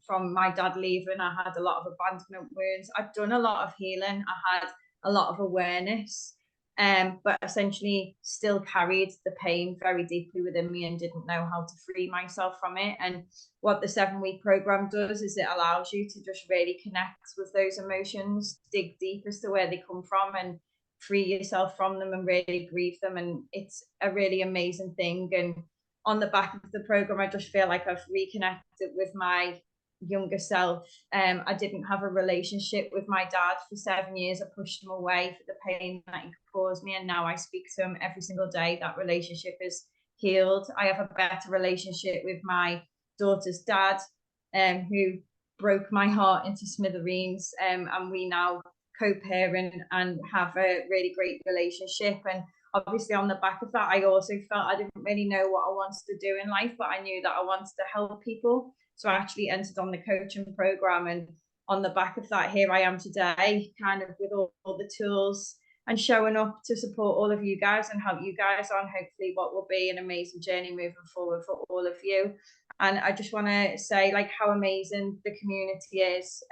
from my dad leaving. I had a lot of abandonment wounds. I'd done a lot of healing. I had a lot of awareness, but essentially still carried the pain very deeply within me and didn't know how to free myself from it. And what the 7-week program does is it allows you to just really connect with those emotions, dig deep as to where they come from, and free yourself from them and really grieve them. And it's a really amazing thing. And on the back of the program, I just feel like I've reconnected with my younger self. I didn't have a relationship with my dad for 7 years. I pushed him away for the pain that he could cause me, and now I speak to him every single day. That relationship is healed. I have a better relationship with my daughter's dad, who broke my heart into smithereens, and we now co-parent and have a really great relationship. And obviously on the back of that, I also felt I didn't really know what I wanted to do in life, but I knew that I wanted to help people. So I actually entered on the coaching program, and on the back of that, here I am today, kind of with all the tools and showing up to support all of you guys and help you guys on hopefully what will be an amazing journey moving forward for all of you. And I just want to say, like, how amazing the community is.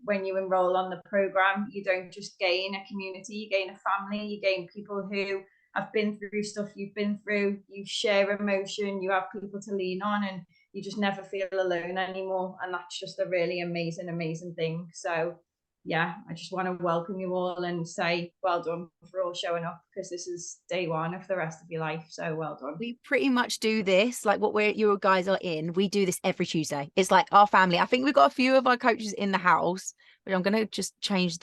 When you enroll on the program, you don't just gain a community, you gain a family, you gain people who have been through stuff you've been through, you share emotion, you have people to lean on, and you just never feel alone anymore. And that's just a really amazing thing. So yeah, I just want to welcome you all and say well done for all showing up, because this is day one of the rest of your life. So well done. We pretty much do this, like what you guys are in, we do this every Tuesday. It's like our family. I think we've got a few of our coaches in the house, but I'm going to just change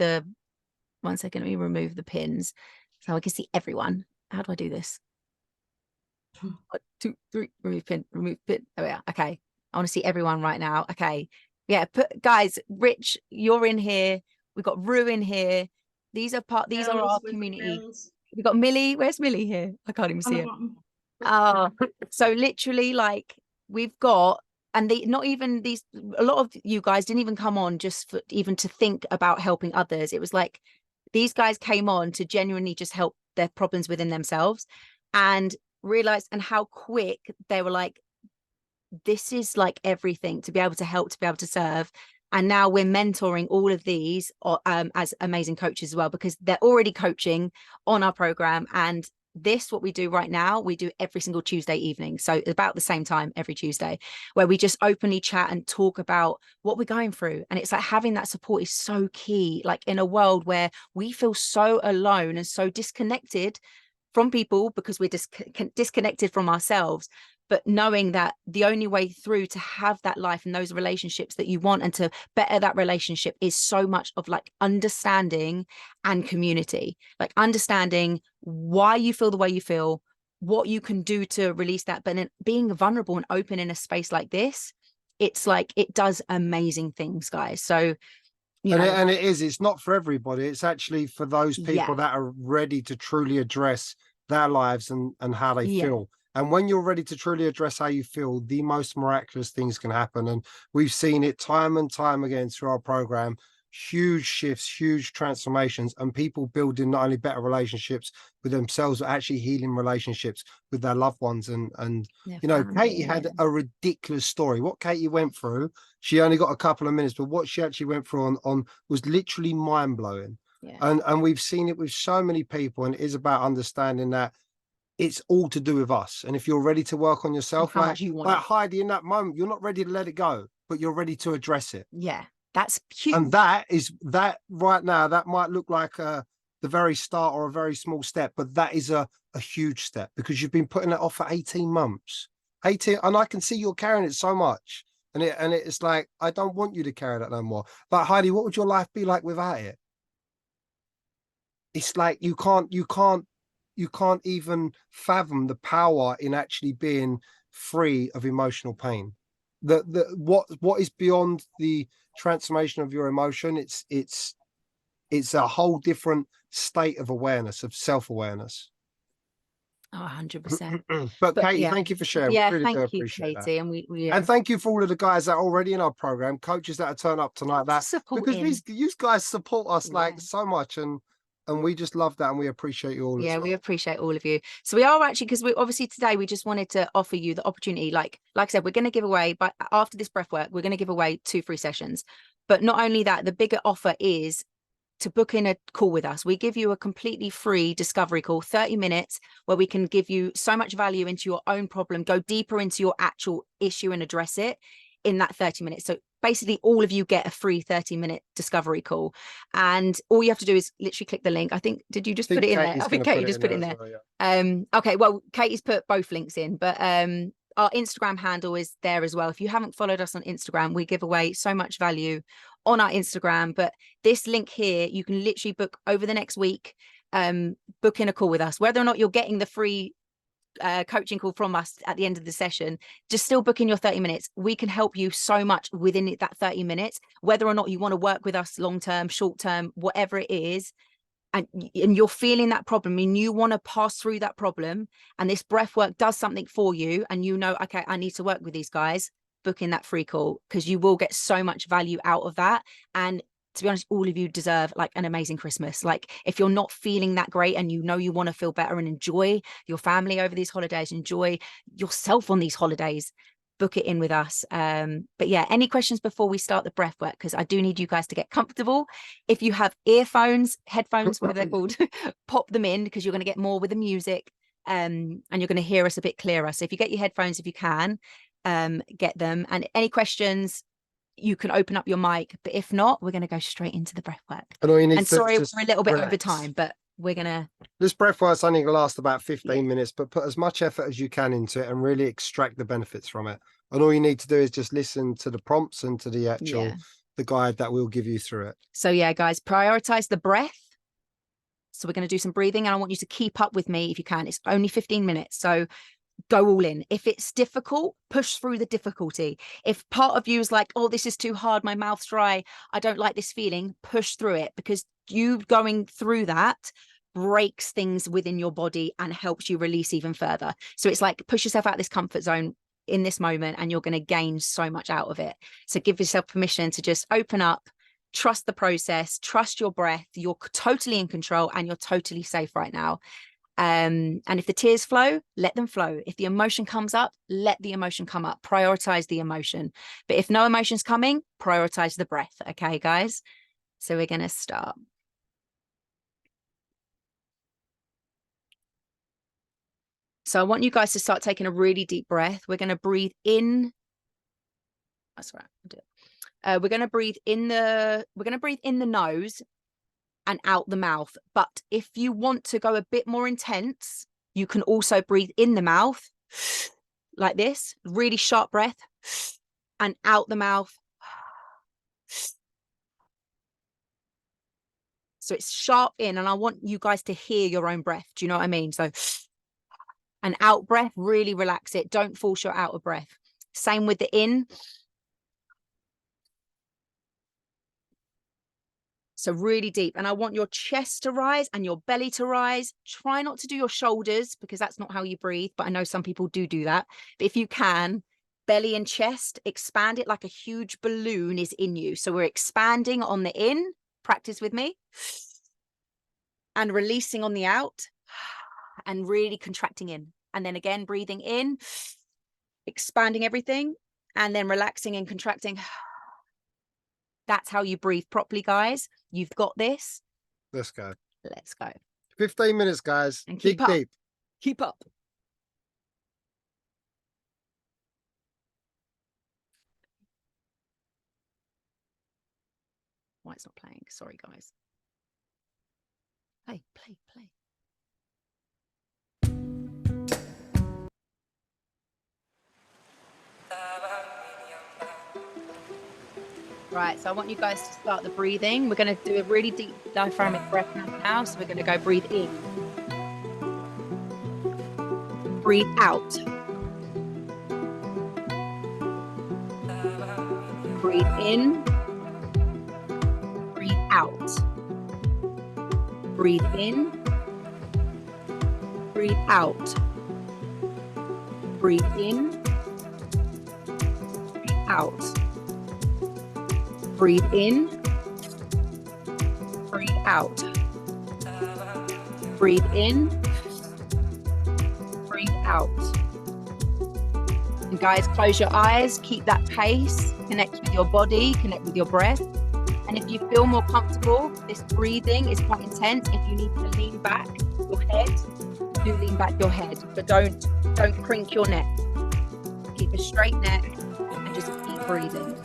one second, let me remove the pins so I can see everyone. How do I do this? 1, 2, 3, remove pin. There we are. Okay, I want to see everyone right now. Okay, yeah, guys, Rich, you're in here. We've got Rue in here. These are our community. We've got Millie. Where's Millie here? I can't even see her. So literally, like, we've got, and not even these, a lot of you guys didn't even come on just for even to think about helping others. It was like these guys came on to genuinely just help their problems within themselves, and realized, and how quick they were like, this is like everything, to be able to help, to be able to serve. And now we're mentoring all of these as amazing coaches as well, because they're already coaching on our program. And what we do right now, we do every single Tuesday evening. So about the same time every Tuesday, where we just openly chat and talk about what we're going through. And it's like having that support is so key, like in a world where we feel so alone and so disconnected from people because we're disconnected from ourselves. But knowing that the only way through to have that life and those relationships that you want and to better that relationship is so much of like understanding and community, like understanding why you feel the way you feel, what you can do to release that. But then being vulnerable and open in a space like this, it's like, it does amazing things, guys. So, and it's not for everybody. It's actually for those people that are ready to truly address their lives and how they feel. And when you're ready to truly address how you feel, the most miraculous things can happen. And we've seen it time and time again through our program. Huge shifts, huge transformations, and people building not only better relationships with themselves, but actually healing relationships with their loved ones. And you know, Katie had a ridiculous story. What Katie went through, she only got a couple of minutes, but what she actually went through on was literally mind-blowing. And we've seen it with so many people, and it is about understanding that it's all to do with us. And if you're ready to work on yourself, how much you want like it. Heidi, in that moment, you're not ready to let it go, but you're ready to address it. Yeah, that's huge. And that right now, that might look like the very start or a very small step, but that is a huge step, because you've been putting it off for 18 months. 18, and I can see you're carrying it so much. And it's like, I don't want you to carry that no more. But Heidi, what would your life be like without it? It's like you can't even fathom the power in actually being free of emotional pain. What is beyond the transformation of your emotion, it's a whole different state of awareness, of self-awareness. Oh, 100%. But Katie, thank you for sharing. Yeah, We really do thank you, appreciate Katie. that. And we And thank you for all of the guys that are already in our program, coaches that are turning up tonight, because you guys support us like so much, and we just love that, and we appreciate you all. Yeah, we appreciate all of you. So we are actually, because we obviously today we just wanted to offer you the opportunity, like I said, we're going to give away, but after this breath work, we're going to give away 2 free sessions. But not only that, the bigger offer is to book in a call with us. We give you a completely free discovery call, 30 minutes, where we can give you so much value into your own problem, go deeper into your actual issue and address it in that 30 minutes. So basically all of you get a free 30-minute discovery call, and all you have to do is literally click the link. I think, did you just put it in there? I think Katie just put it in there. Well, yeah. Okay, well, Katie's put both links in, but our Instagram handle is there as well. If you haven't followed us on Instagram, we give away so much value on our Instagram. But this link here, you can literally book over the next week, book in a call with us. Whether or not you're getting the free coaching call from us at the end of the session, just still book in your 30 minutes. We can help you so much within that 30 minutes, whether or not you want to work with us long term, short term, whatever it is. And you're feeling that problem and you want to pass through that problem, and this breath work does something for you, and you know, okay, I need to work with these guys, book in that free call, because you will get so much value out of that. And to be honest, all of you deserve like an amazing Christmas. Like, if you're not feeling that great and you know you want to feel better and enjoy your family over these holidays, enjoy yourself on these holidays, book it in with us. But yeah, any questions before we start the breath work? Because I do need you guys to get comfortable. If you have earphones, headphones, whatever they're called, pop them in, because you're going to get more with the music, and you're going to hear us a bit clearer. So if you get your headphones, if you can, get them. And any questions, you can open up your mic. But if not, we're going to go straight into the breath work. And sorry, we're a little bit over time, but we're gonna, this breath work's only gonna last about 15 minutes, but put as much effort as you can into it and really extract the benefits from it. And all you need to do is just listen to the prompts and to the actual the guide that we'll give you through it. So yeah, guys, prioritize the breath. So we're going to do some breathing, and I want you to keep up with me if you can. It's only 15 minutes, so go all in. If it's difficult, push through the difficulty. If part of you is like, oh, this is too hard, my mouth's dry, I don't like this feeling, push through it, because you going through that breaks things within your body and helps you release even further. So it's like, push yourself out of this comfort zone in this moment, and you're going to gain so much out of it. So give yourself permission to just open up, trust the process, trust your breath. You're totally in control and you're totally safe right now. And if the tears flow, let them flow. If the emotion comes up, let the emotion come up. Prioritize the emotion. But if no emotion's coming, prioritize the breath. Okay, guys? So we're going to start. So I want you guys to start taking a really deep breath. We're going to breathe in. That's right. I'll do it. We're going to breathe in the nose and out the mouth. But if you want to go a bit more intense, you can also breathe in the mouth like this, really sharp breath, and out the mouth. So it's sharp in, and I want you guys to hear your own breath. Do you know what I mean? So an out breath, really relax it. Don't force your out of breath. Same with the in. So really deep. And I want your chest to rise and your belly to rise. Try not to do your shoulders, because that's not how you breathe. But I know some people do that. But if you can, belly and chest, expand it like a huge balloon is in you. So we're expanding on the in. Practice with me. And releasing on the out. And really contracting in. And then again, breathing in. Expanding everything. And then relaxing and contracting. That's how you breathe properly, guys. You've got this. Let's go. Let's go. 15 minutes, guys. And Dig keep up. deep. Keep up. Why it's not playing? Sorry, guys. Play. Right, so I want you guys to start the breathing. We're going to do a really deep diaphragmatic breath now. So we're going to go breathe in. Breathe out. Breathe in. Breathe out. Breathe in. Breathe out. Breathe in. Breathe out. Breathe in. Breathe out. Breathe in. Breathe out. And guys, close your eyes. Keep that pace. Connect with your body. Connect with your breath. And if you feel more comfortable, this breathing is quite intense. If you need to lean back your head, do lean back your head, but don't crink your neck. Keep a straight neck and just keep breathing.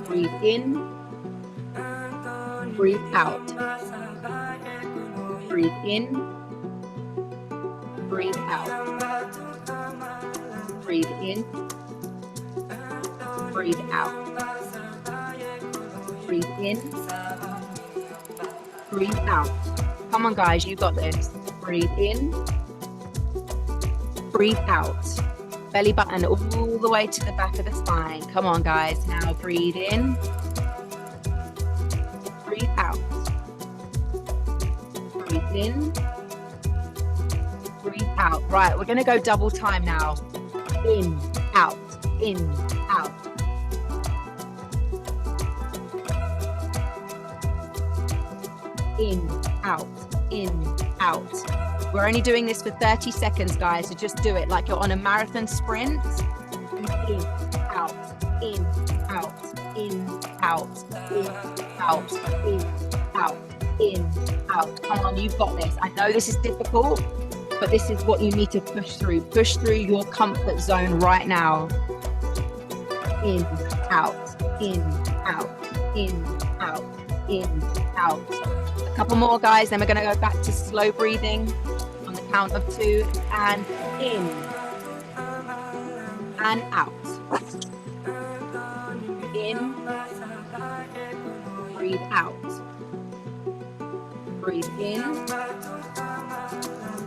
Breathe in. Breathe out. Breathe in. Breathe out. Breathe in. Breathe out. Breathe in. Breathe out. Come on, guys, you got this. Breathe in. Breathe out. Belly button all the way to the back of the spine. Come on, guys. Now breathe in. Breathe out. Breathe in. Breathe out. Right, we're going to go double time now. In, out, in, out. In, out, in, out. We're only doing this for 30 seconds, guys, so just do it like you're on a marathon sprint. In, out, in, out, in, out, in, out, in, out, in, out. Come on, you've got this. I know this is difficult, but this is what you need to push through. Push through your comfort zone right now. In, out, in, out, in, out, in, out. A couple more, guys, then we're going to go back to slow breathing on the count of 2, and in and out. In, breathe out. Breathe in,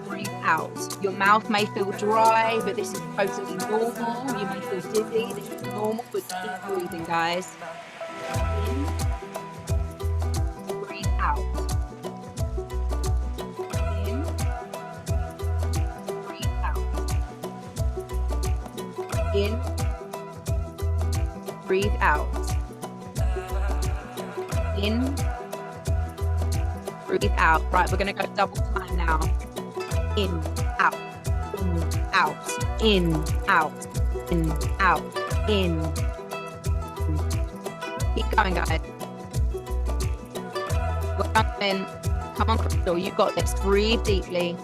breathe out. Your mouth may feel dry, but this is totally normal. You may feel dizzy. This is normal, but keep breathing, guys. In, breathe out. In, breathe out. In, breathe out. In, breathe out. Right, we're going to go double time now. In, out, in, out, in, out, in, out, in. Keep going, guys. We're coming. Come on, Crystal, you got this. Breathe deeply.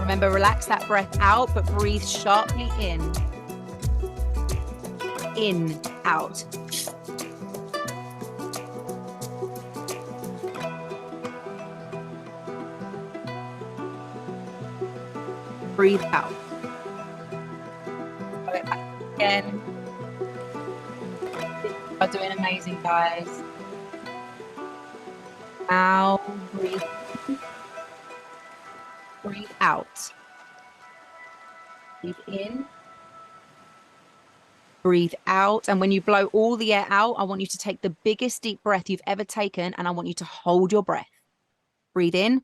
Remember, relax that breath out, but breathe sharply in. In, out. Breathe out. Go back again. You are doing amazing, guys. Now breathe in. Breathe out. Breathe in. Breathe out. And when you blow all the air out, I want you to take the biggest deep breath you've ever taken, and I want you to hold your breath. Breathe in.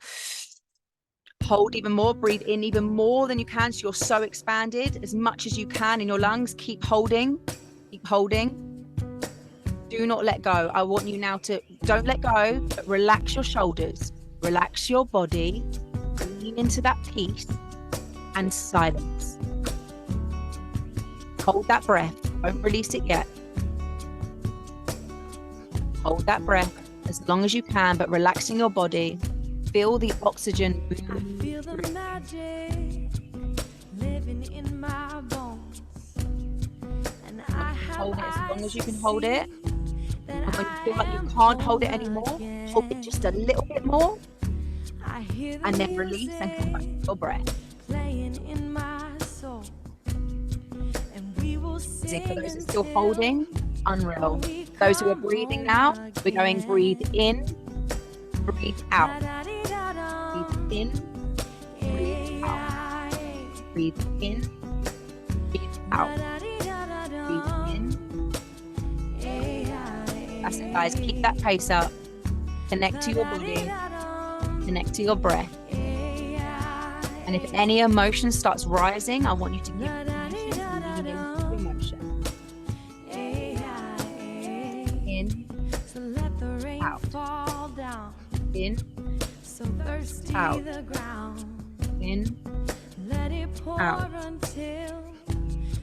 Hold even more. Breathe in even more than you can, so you're so expanded as much as you can in your lungs. Keep holding. Keep holding. Do not let go. I want you now to, don't let go, but relax your shoulders. Relax your body. Lean into that peace and silence. Hold that breath. Don't release it yet. Hold that breath. as long as you can, but relaxing your body. Feel the oxygen moving Feel the through. magic living in my bones. And I have Hold it as long eyes as you to can hold it. see that And when you I feel like you am can't hold it whole anymore, again. hold it just a little bit more, I hear the and then release and come back to music your breath. playing in my soul. And we will For sing those that are still until holding, unreal. we Those who are come breathing home now, we're going again. breathe in, breathe out. La-da-dee-da-dum. Breathe in, breathe out. Breathe in, breathe out. Breathe in. That's it, guys. Keep that pace up. Connect to your body. Connect to your breath. And if any emotion starts rising, I want you to give permission to lean into the emotion. In, So let the rain out. fall down. in, So thirsty out. the ground. in. Let it pour Out. until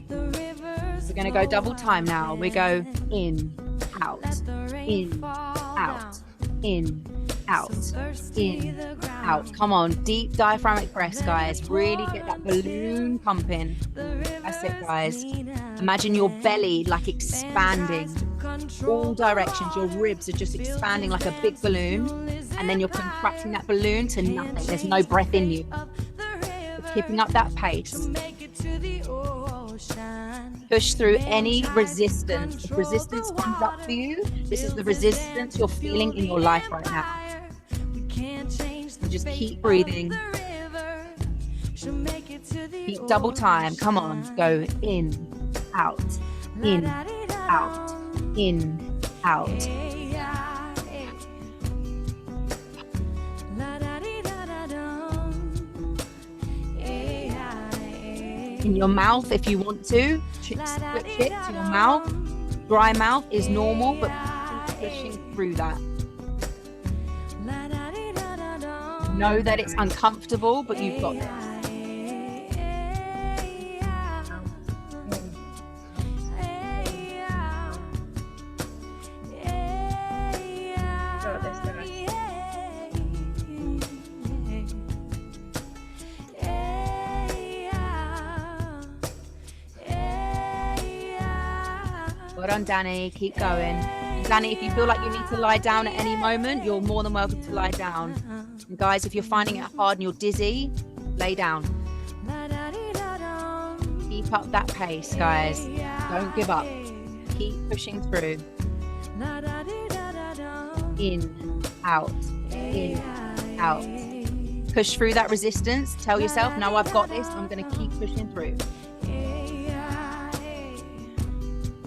the rivers We're going to go double flow time now. We go again. in, out, Let the rain in, fall out, down. in, out, So thirsty in, the ground. out. Come on, deep diaphragmatic breaths, guys. Really get that balloon pumping. That's it, guys. Imagine your belly like expanding all directions. Your ribs are just expanding like a big balloon, and then you're contracting that balloon to nothing. There's no breath in you. You're keeping up that pace. Push through any resistance. If resistance comes up for you, this is the resistance you're feeling in your life right now. So just keep breathing. Keep double time. Come on. Go in, out, in, out, in, out. In your mouth, if you want to, switch it to your mouth. Dry mouth is normal, but keep pushing through that. Know that it's uncomfortable, but you've got this. Well done, Danny. Keep going. And Danny, if you feel like you need to lie down at any moment, you're more than welcome to lie down. And guys, if you're finding it hard and you're dizzy, lay down. Keep up that pace, guys. Don't give up. Keep pushing through. In, out, in, out. Push through that resistance. Tell yourself, no, I've got this. I'm going to keep pushing through.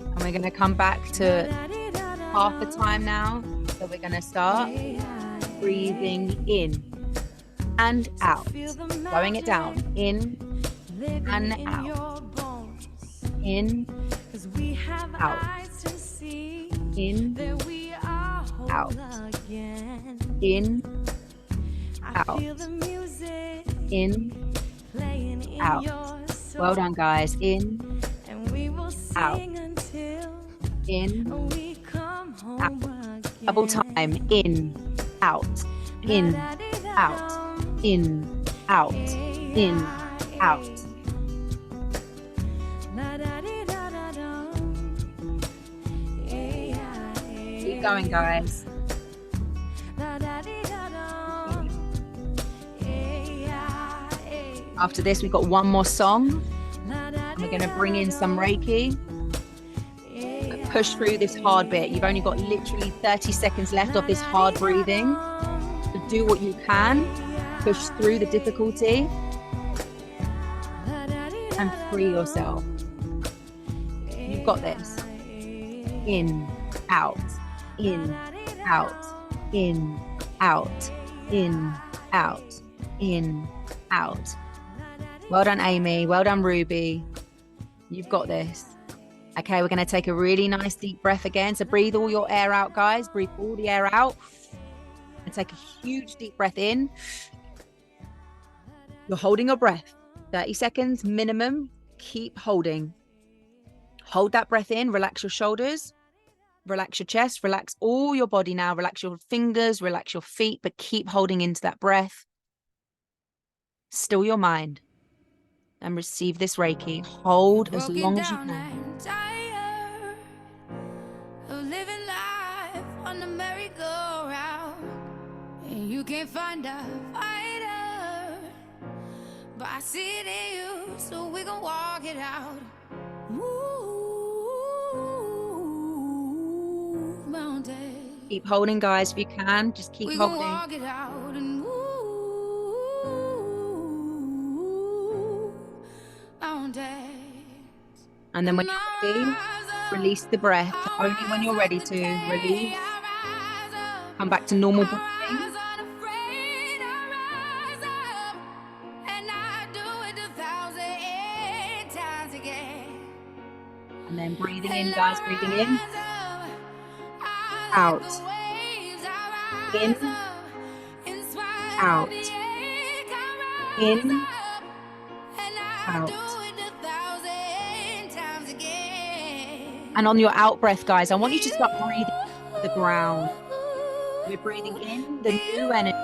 And we're going to come back to half the time now. So we're going to start breathing in and out. Slowing it down. In and out. In, out. In, out. In, out. In, out. Well done, guys. In, out. In, out. Double time. In, out. In, out. In, out. In, out. Keep going, guys. After this, we've got one more song. And we're going to bring in some Reiki. Push through this hard bit. You've only got literally 30 seconds left of this hard breathing. So do what you can. Push through the difficulty. And free yourself. You've got this. In, out, in, out, in, out, in, out, in, out. Well done, Amy. Well done, Ruby. You've got this. Okay, we're going to take a really nice deep breath again. So breathe all your air out, guys. Breathe all the air out. And take a huge deep breath in. You're holding your breath. 30 seconds minimum. Keep holding. Hold that breath in. Relax your shoulders. Relax your chest, relax all your body now, relax your fingers, relax your feet, but keep holding into that breath. Still your mind and receive this Reiki. Hold as long as you can. Tired of living life on the merry-go-round, and you can't find a fighter, but I see it in you, so we gon' walk it out. Move mountains. Keep holding, guys, if you can. Just keep We holding. gon' walk it out and move mountains. And then when you're ready, release the breath. Only when you're ready to release. Come back to normal breathing. And then breathing in, guys, breathing in. Out. In. Out. In. Out. And on your out breath, guys, I want you to start breathing the ground. We're breathing in the new energy,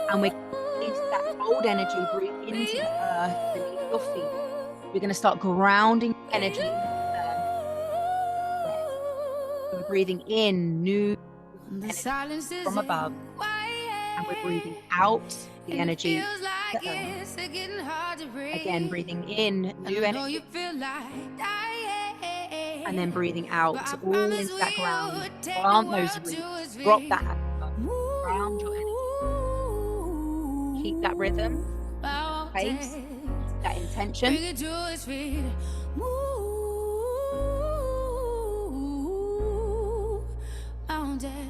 and we're into that old energy. Breathe into the earth beneath your feet. We're going to start grounding energy into the earth. We're breathing in new energy from above, and we're breathing out the energy. Again, breathing in new energy, and then breathing out all into that ground. Plant those roots. Drop that anchor. Ground your energy. Keep that rhythm, that pace, that intention.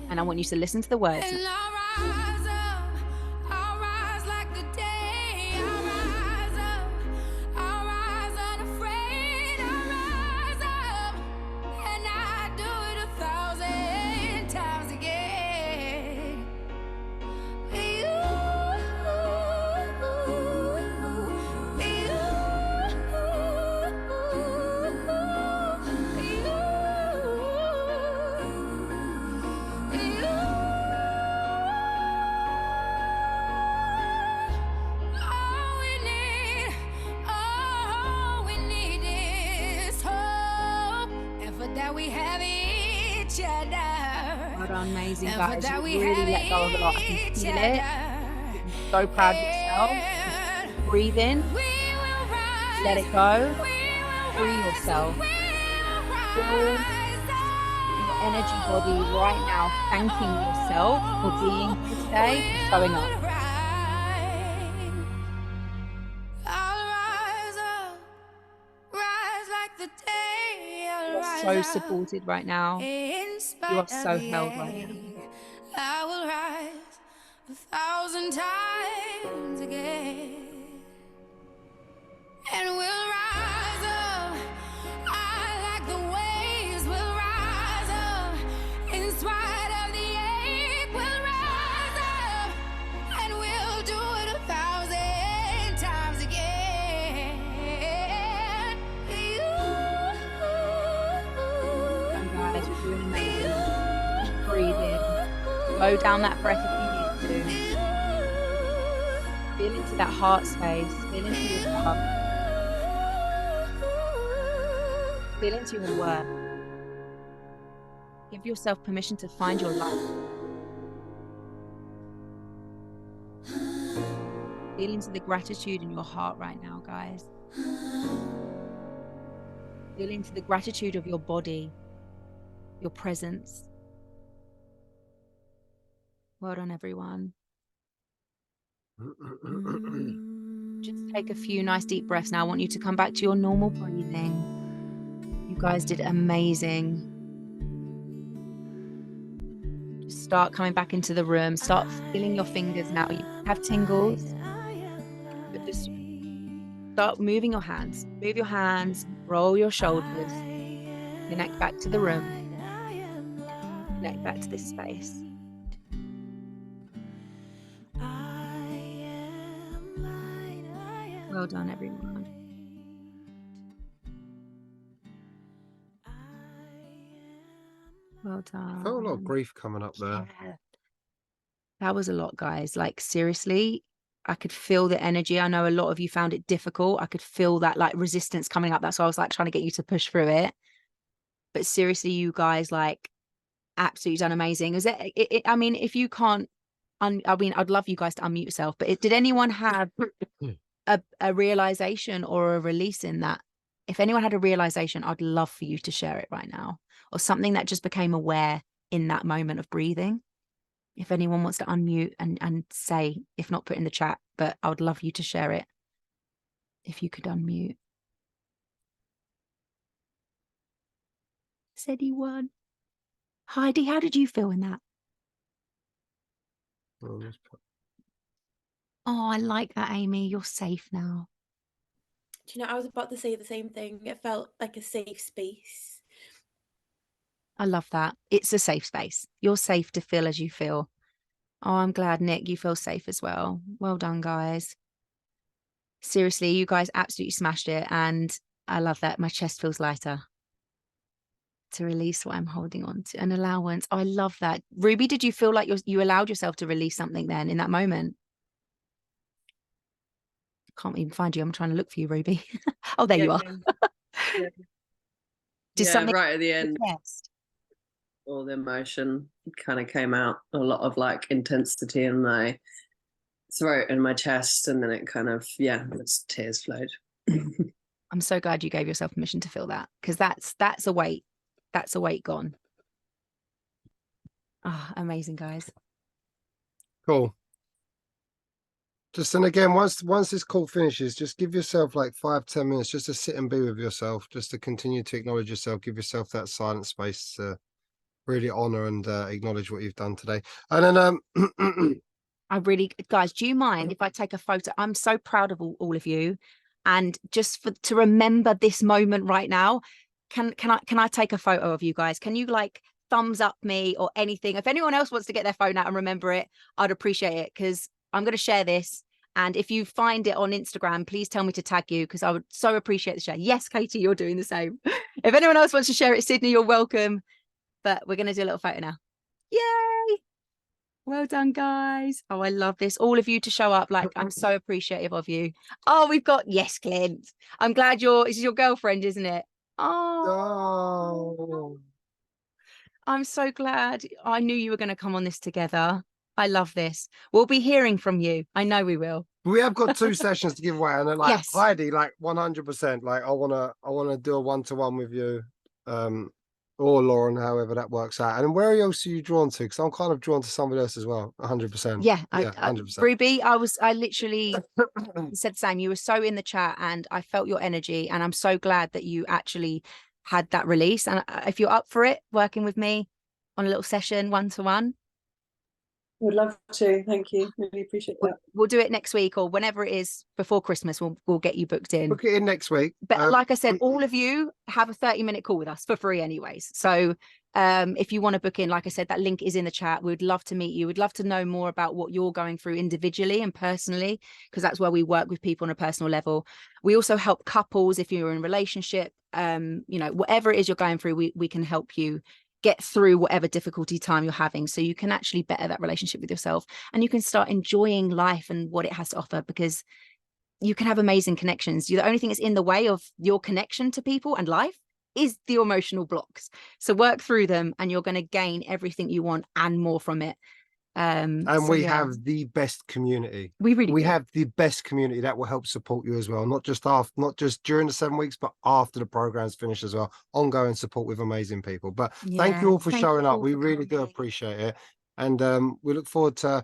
And I want you to listen to the words. Amazing, guys. You really let go of a lot. I can feel it. I'm so proud of yourself. Breathe in. Let it go. Free yourself. Feel your energy body right now, thanking yourself for being here today, showing up. You're so supported right now. You are so held right now. I will rise 1,000 times again, and we'll rise up. I like the waves. We'll rise up in spite of the ache. We'll rise up, and we'll do it 1,000 times again. And guys, you're doing amazing. Breathe in. Slow down that breath if you need to. Feel into that heart space. Feel into your heart. Feel into your work. Give yourself permission to find your life. Feel into the gratitude in your heart right now, guys. Feel into the gratitude of your body, your presence. Well done, everyone. Just take a few nice deep breaths now. I want you to come back to your normal breathing. You guys did amazing. Just start coming back into the room. Start feeling your fingers now. You have tingles, but just start moving your hands. Move your hands, roll your shoulders, connect back to the room, connect back to this space. Well done, everyone. Well done. I felt a lot of grief coming up there. Yeah. That was a lot, guys. Like, seriously, I could feel the energy. I know a lot of you found it difficult. I could feel that like resistance coming up. That's why I was like trying to get you to push through it. But seriously, you guys, like, absolutely done amazing. Is it, I mean, if you can't, I mean, I'd love you guys to unmute yourself, but did anyone have a realization or a release in that? If anyone had a realization, I'd love for you to share it right now, or something that just became aware in that moment of breathing. If anyone wants to unmute and say, if not, put in the chat, but I would love you to share it. If you could unmute. Said he won. Heidi, how did you feel in that? Oh, I like that, Amy. You're safe now. Do you know, I was about to say the same thing. It felt like a safe space. I love that. It's a safe space. You're safe to feel as you feel. Oh, I'm glad, Nick, you feel safe as well. Well done, guys. Seriously, you guys absolutely smashed it. And I love that. My chest feels lighter. To release what I'm holding on to. An allowance. Oh, I love that. Ruby, did you feel like you allowed yourself to release something then in that moment? Can't even find you. I'm trying to look for you, Ruby. Oh, there you are. Yeah, Just something right at the end, chest. all the emotion kind of came out, a lot of like intensity in my throat and my chest, and then it kind of, tears flowed. I'm so glad you gave yourself permission to feel that, because that's a weight. That's a weight gone. Ah, oh, amazing, guys. Cool. Just, and again, once this call finishes, just give yourself like 5-10 minutes just to sit and be with yourself, just to continue to acknowledge yourself, give yourself that silent space to really honor and acknowledge what you've done today. And then I really, guys, do you mind if I take a photo? I'm so proud of all of you, and just to remember this moment right now, can I take a photo of you guys? Can you like thumbs up me or anything? If anyone else wants to get their phone out and remember it, I'd appreciate it, because I'm going to share this. And if you find it on Instagram, please tell me to tag you, because I would so appreciate the share. Yes, Katie, you're doing the same. If anyone else wants to share it, Sydney, you're welcome. But we're going to do a little photo now. Yay! Well done, guys. Oh, I love this. All of you to show up. Like, I'm so appreciative of you. Oh, we've got, yes, Clint. I'm glad this is your girlfriend, isn't it? Oh, I'm so glad. I knew you were going to come on this together. I love this. We'll be hearing from you. I know we will. we have got 2 sessions to give away, and then like Yes. Heidi, like 100%, like I wanna do a 1-to-1 with you, or Lauren, however that works out. And where else are you drawn to? Because I'm kind of drawn to somebody else as well. 100%. Yeah, 100%. Ruby, I literally said the same. You were so in the chat, and I felt your energy, and I'm so glad that you actually had that release. And if you're up for it, working with me on a little session 1-to-1, Would love to. Thank you. Really appreciate that. we'll do it next week, or whenever it is before Christmas. We'll get you booked in. Book it in next week. But like I said, all of you have a 30-minute call with us for free anyways. So if you want to book in, like I said, that link is in the chat. We'd love to meet you. We'd love to know more about what you're going through individually and personally, because that's where we work with people on a personal level. We also help couples if you're in a relationship, whatever it is you're going through, we can help you get through whatever difficulty time you're having, so you can actually better that relationship with yourself, and you can start enjoying life and what it has to offer, because you can have amazing connections. The only thing that's in the way of your connection to people and life is the emotional blocks. So work through them, and you're going to gain everything you want and more from it. And we have the best community. We have the best community that will help support you as well. Not just during the 7 weeks, but after the program's finished as well. Ongoing support with amazing people. But thank you all for showing up. We really do appreciate it. And we look forward to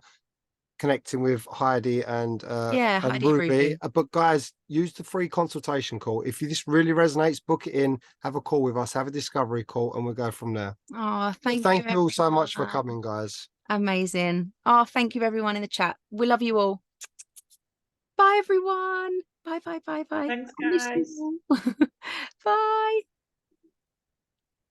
connecting with Heidi and Heidi, Ruby. But guys, use the free consultation call. If this really resonates, book it in, have a call with us, have a discovery call, and we'll go from there. Oh, thank you all so much for coming, guys. Amazing. Oh, thank you everyone in the chat. We love you all. Bye everyone. Bye. Thanks, guys. Bye.